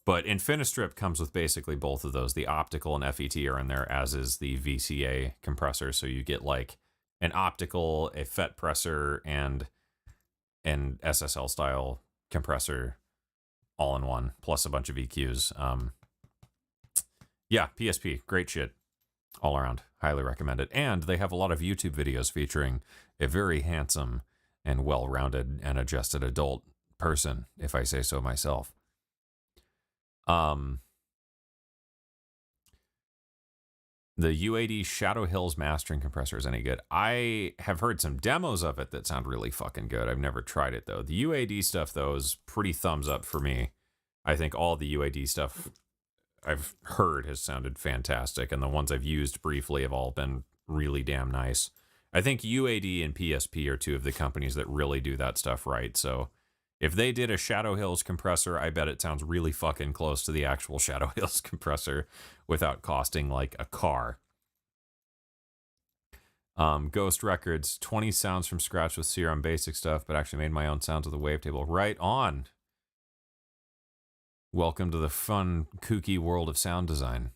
But Infinistrip comes with basically both of those. The optical and FET are in there, as is the VCA compressor. So you get like an optical, a FET presser, and an SSL style compressor all in one, plus a bunch of EQs. Yeah, PSP, great shit all around. Highly recommend it. And they have a lot of YouTube videos featuring a very handsome and well-rounded and adjusted adult person, if I say so myself. The UAD Shadow Hills mastering compressor is any good? I have heard some demos of it that sound really fucking good. I've never tried it though. The UAD stuff though is pretty thumbs up for me. I think all the UAD stuff I've heard has sounded fantastic, and the ones I've used briefly have all been really damn nice. I think UAD and PSP are two of the companies that really do that stuff right. So if they did a Shadow Hills compressor, I bet it sounds really fucking close to the actual Shadow Hills compressor without costing like a car. Ghost Records, 20 sounds from scratch with Serum basic stuff, but actually made my own sounds with the wavetable. Right on. Welcome to the fun, kooky world of sound design.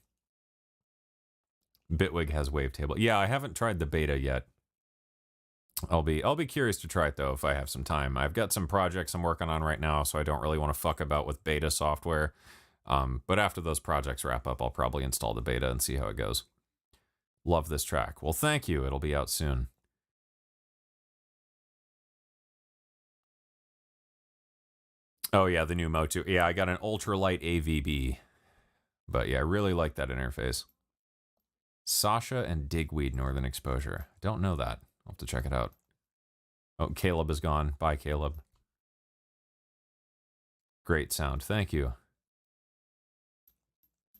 Bitwig has wavetable. Yeah, I haven't tried the beta yet. I'll be curious to try it though if I have some time. I've got some projects I'm working on right now, so I don't really want to fuck about with beta software. But after those projects wrap up, I'll probably install the beta and see how it goes. Love this track. Well, thank you. It'll be out soon. Oh yeah, the new Motu. Yeah, I got an ultralight AVB. But yeah, I really like that interface. Sasha and Digweed Northern Exposure. Don't know that. I'll have to check it out. Oh, Caleb is gone. Bye, Caleb. Great sound. Thank you.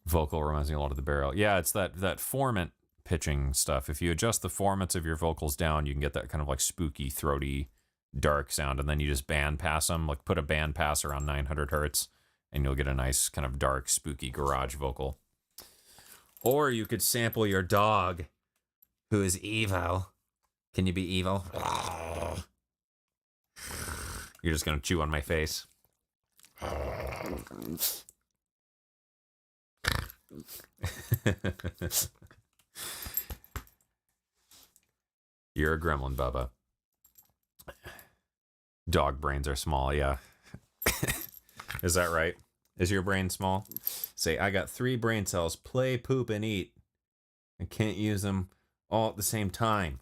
Vocal reminds me a lot of the barrel. Yeah, it's that formant pitching stuff. If you adjust the formants of your vocals down, you can get that kind of like spooky, throaty, dark sound, and then you just band pass them. Like put a band pass around 900 hertz, and you'll get a nice kind of dark, spooky garage vocal. Or you could sample your dog, who is evil. Can you be evil? You're just gonna chew on my face. You're a gremlin, Bubba. Dog brains are small, yeah. Is that right? Is your brain small? Say, I got 3 brain cells. Play, poop, and eat. I can't use them all at the same time.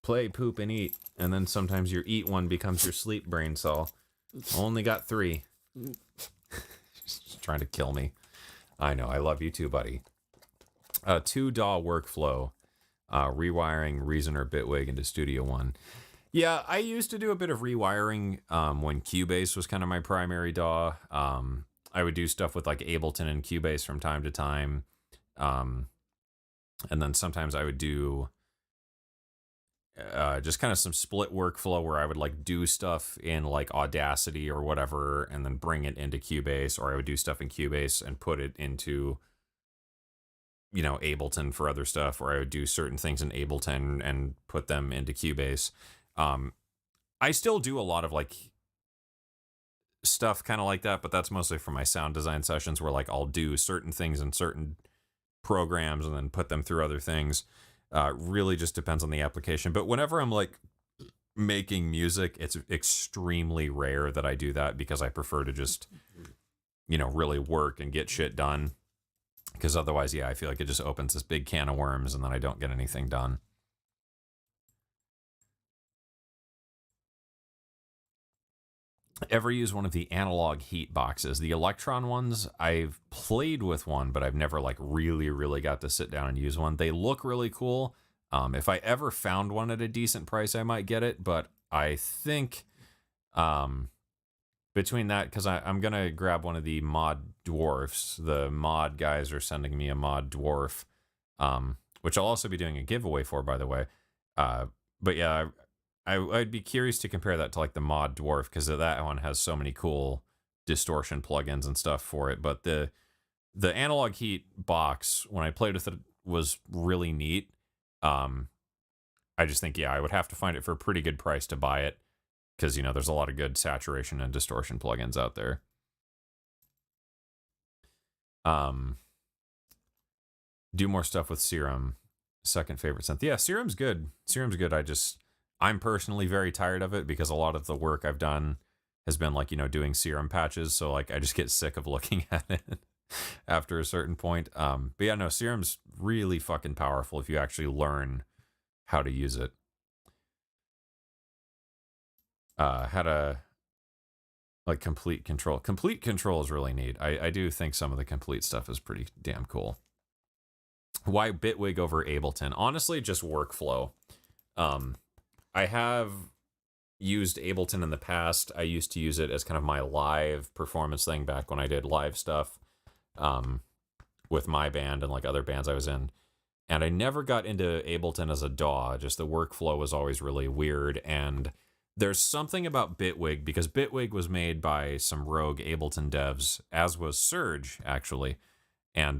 Play, poop, and eat. And then sometimes your eat one becomes your sleep brain cell. Only got 3. Just trying to kill me. I know, I love you too, buddy. 2 DAW workflow. Rewiring Reason or Bitwig into Studio One. Yeah, I used to do a bit of rewiring when Cubase was kind of my primary DAW. I would do stuff with like Ableton and Cubase from time to time. And then sometimes I would do just kind of some split workflow where I would like do stuff in like Audacity or whatever and then bring it into Cubase, or I would do stuff in Cubase and put it into, you know, Ableton for other stuff, or I would do certain things in Ableton and put them into Cubase. I still do a lot of like stuff kind of like that, but that's mostly for my sound design sessions where like I'll do certain things in certain programs and then put them through other things. Really just depends on the application. But whenever I'm like making music, it's extremely rare that I do that because I prefer to just, really work and get shit done. Because otherwise, I feel like it just opens this big can of worms and then I don't get anything done. Ever use one of the analog heat boxes? The Electron ones, I've played with one, but I've never like really got to sit down and use one. They look really cool. If I ever found one at a decent price, I might get it. But I think between that, because I'm going to grab one of the mod dwarfs. The mod guys are sending me a mod dwarf, which I'll also be doing a giveaway for, by the way. But yeah, I'd be curious to compare that to like the mod dwarf, because that one has so many cool distortion plugins and stuff for it. But the analog heat box, when I played with it, was really neat. I just think, I would have to find it for a pretty good price to buy it, because there's a lot of good saturation and distortion plugins out there. Do more stuff with Serum. Second favorite synth. Yeah, Serum's good. I'm personally very tired of it because a lot of the work I've done has been like, doing Serum patches. So like, I just get sick of looking at it after a certain point. But yeah, no, Serum's really fucking powerful if you actually learn how to use it. Had a like complete control. Complete control is really neat. I do think some of the complete stuff is pretty damn cool. Why Bitwig over Ableton? Honestly, just workflow. I have used Ableton in the past. I used to use it as kind of my live performance thing back when I did live stuff with my band and like other bands I was in. And I never got into Ableton as a DAW. Just the workflow was always really weird. And there's something about Bitwig, because Bitwig was made by some rogue Ableton devs, as was Surge, actually. And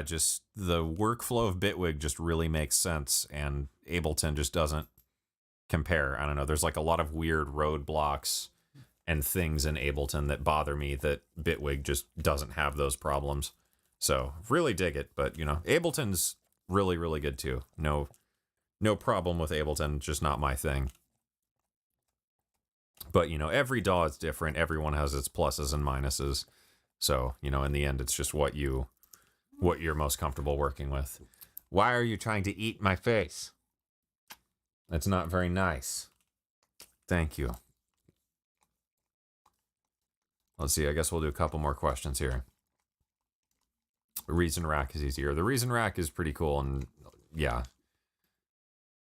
just the workflow of Bitwig just really makes sense, and Ableton just doesn't compare. I don't know, there's like a lot of weird roadblocks and things in Ableton that bother me that Bitwig just doesn't have those problems. So really dig it, but Ableton's really good too. No problem with Ableton, just not my thing. But every DAW is different. Everyone has its pluses and minuses. So in the end, it's just what you're most comfortable working with. Why are you trying to eat my face? That's not very nice. Thank you. Let's see, I guess we'll do a couple more questions here. Reason Rack is easier. The Reason Rack is pretty cool, and yeah,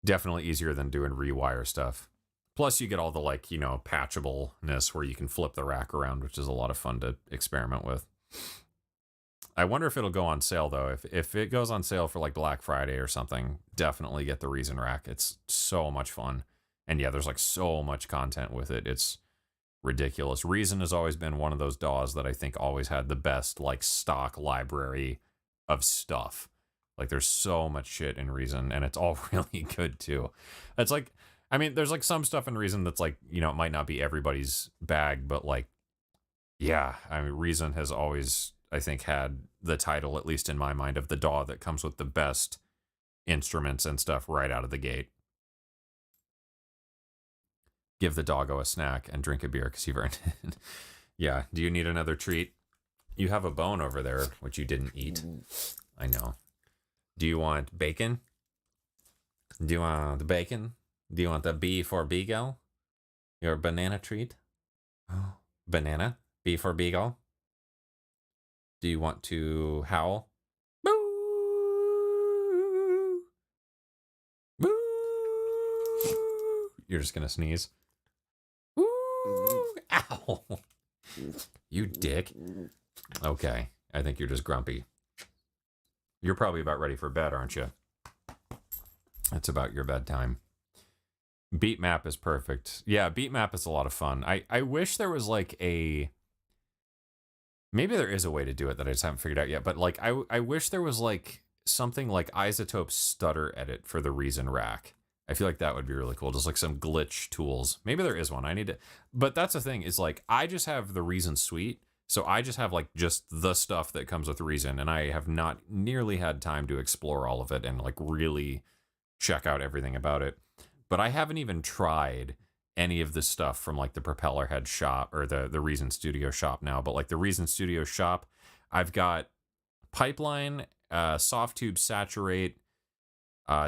definitely easier than doing rewire stuff. Plus you get all the like, patchableness where you can flip the rack around, which is a lot of fun to experiment with. I wonder if it'll go on sale though. If it goes on sale for like Black Friday or something, definitely get the Reason Rack. It's so much fun. And yeah, there's like so much content with it. It's ridiculous. Reason has always been one of those DAWs that I think always had the best like stock library of stuff. Like there's so much shit in Reason, and it's all really good too. It's like, I mean, there's like some stuff in Reason that's like, it might not be everybody's bag, but like, yeah, I mean, Reason has always, I think, had the title, at least in my mind, of the DAW that comes with the best instruments and stuff right out of the gate. Give the doggo a snack and drink a beer because you've earned it. Yeah, do you need another treat? You have a bone over there, which you didn't eat. I know. Do you want bacon? Do you want the bacon? Do you want the B for Beagle? Your banana treat? Oh, banana? B for Beagle? Do you want to howl? Boo! Boo! You're just gonna sneeze. Woo! Ow! You dick. Okay, I think you're just grumpy. You're probably about ready for bed, aren't you? It's about your bedtime. Beat map is perfect. Yeah, beat map is a lot of fun. I wish there was like a... Maybe there is a way to do it that I just haven't figured out yet, but like I wish there was like something like Isotope Stutter Edit for the Reason Rack. I feel like that would be really cool. Just like some glitch tools. Maybe there is one. I need to... But that's the thing, is like I just have the Reason Suite, So I just have like just the stuff that comes with Reason, and I have not nearly had time to explore all of it and like really check out everything about it. But I haven't even tried any of the stuff from like the Propeller Head shop or the Reason Studio shop now. But like the Reason Studio shop, I've got Pipeline, Soft Tube Saturate,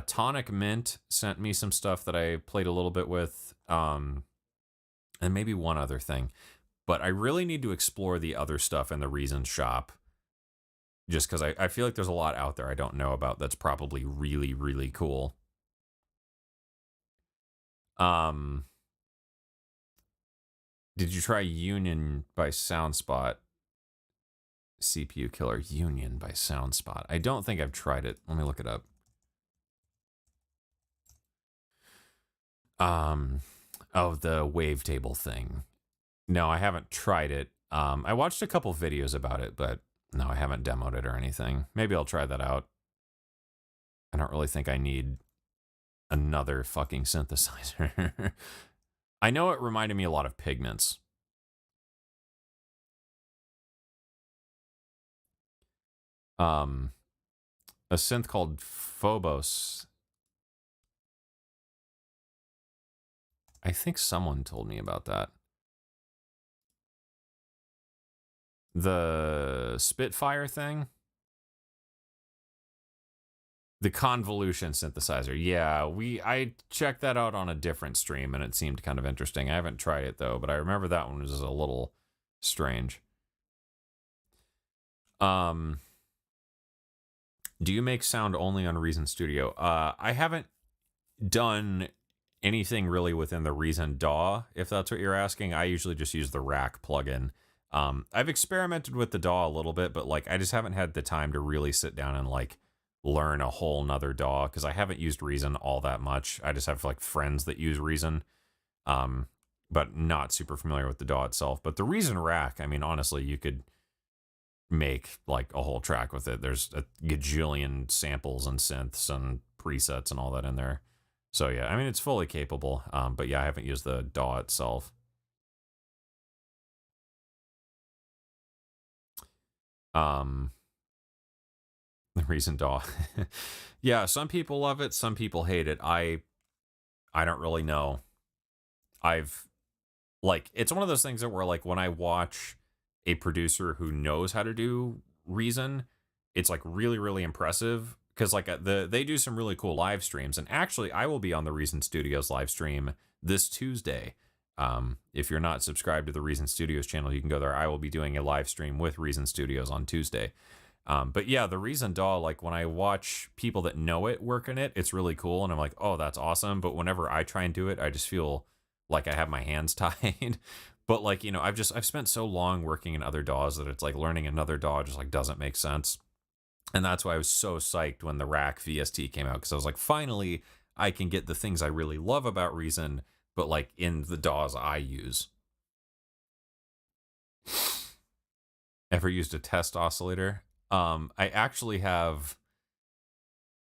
Tonic Mint sent me some stuff that I played a little bit with, and maybe one other thing. But I really need to explore the other stuff in the Reason shop, just because I feel like there's a lot out there I don't know about that's probably really, really cool. Did you try Union by Soundspot? CPU Killer Union by Soundspot. I don't think I've tried it. Let me look it up. Oh, the wavetable thing. No, I haven't tried it. I watched a couple videos about it, but no, I haven't demoed it or anything. Maybe I'll try that out. I don't really think I need another fucking synthesizer. I know it reminded me a lot of Pigments. A synth called Phobos. I think someone told me about that. The Spitfire thing? The convolution synthesizer. Yeah, I checked that out on a different stream and it seemed kind of interesting. I haven't tried it though, but I remember that one was a little strange. Do you make sound only on Reason Studio? I haven't done anything really within the Reason DAW, if that's what you're asking. I usually just use the Rack plugin. I've experimented with the DAW a little bit, but like I just haven't had the time to really sit down and like learn a whole nother DAW because I haven't used Reason all that much. I just have like friends that use Reason, but not super familiar with the DAW itself. But the Reason Rack, I mean, honestly, you could make like a whole track with it. There's a gajillion samples and synths and presets and all that in there. So yeah, I mean, it's fully capable. But yeah, I haven't used the DAW itself. The Reason DAW. Yeah, some people love it, some people hate it. I don't really know. I've like it's one of those things that where like when I watch a producer who knows how to do Reason, it's like really, really impressive because like they do some really cool live streams. And actually, I will be on the Reason Studios live stream this Tuesday. If you're not subscribed to the Reason Studios channel, you can go there. I will be doing a live stream with Reason Studios on Tuesday. But yeah, the Reason DAW, like when I watch people that know it work in it, it's really cool. And I'm like, oh, that's awesome. But whenever I try and do it, I just feel like I have my hands tied. But like, you know, I've spent so long working in other DAWs that it's like learning another DAW just like doesn't make sense. And that's why I was so psyched when the Rack VST came out, because I was like, finally, I can get the things I really love about Reason, but like in the DAWs I use. Ever used a test oscillator? I actually have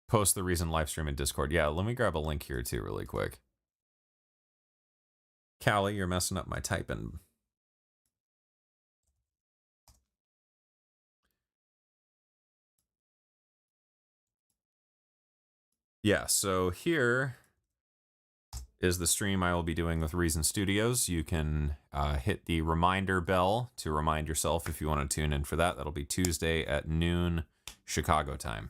post the Reason live stream in Discord. Yeah, let me grab a link here too really quick. Callie, you're messing up my typing. Yeah, so here is the stream I will be doing with Reason Studios. You can hit the reminder bell to remind yourself if you want to tune in for that. That'll be Tuesday at noon Chicago time.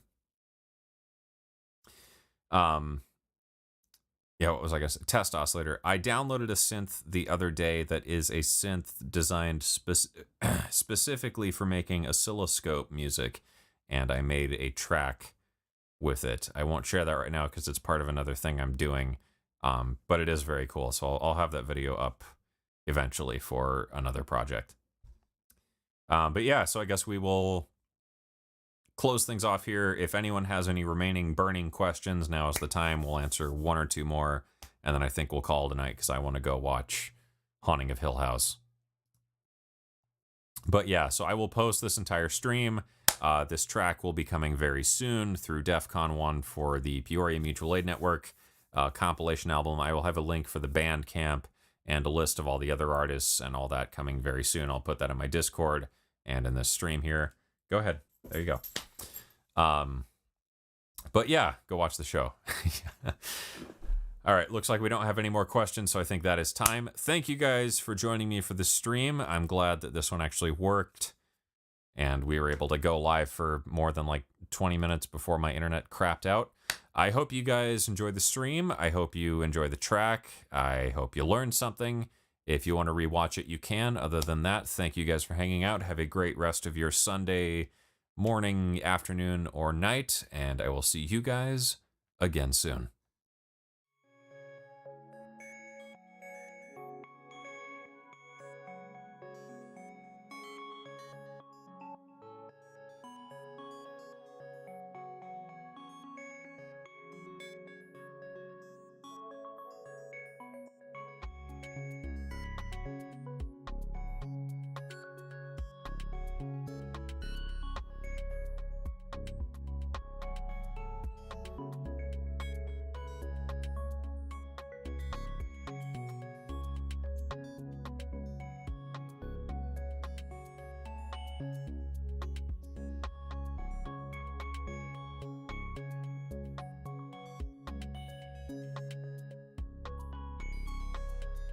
Yeah, what was I guess? Test oscillator. I downloaded a synth the other day that is a synth designed specifically for making oscilloscope music, and I made a track with it. I won't share that right now because it's part of another thing I'm doing, but it is very cool. So I'll have that video up eventually for another project. But yeah, so I guess we will close things off here. If anyone has any remaining burning questions, now is the time. We'll answer one or two more, and then I think we'll call tonight because I want to go watch Haunting of Hill House. But yeah, so I will post this entire stream. This track will be coming very soon through DEF CON 1 for the Peoria Mutual Aid Network compilation album. I will have a link for the Bandcamp and a list of all the other artists and all that coming very soon. I'll put that in my Discord and in this stream here. Go ahead. There you go. But yeah, go watch the show. All right, looks like we don't have any more questions, so I think that is time. Thank you guys for joining me for this stream. I'm glad that this one actually worked, and we were able to go live for more than like 20 minutes before my internet crapped out. I hope you guys enjoyed the stream. I hope you enjoy the track. I hope you learned something. If you want to rewatch it, you can. Other than that, thank you guys for hanging out. Have a great rest of your Sunday morning, afternoon, or night, and I will see you guys again soon.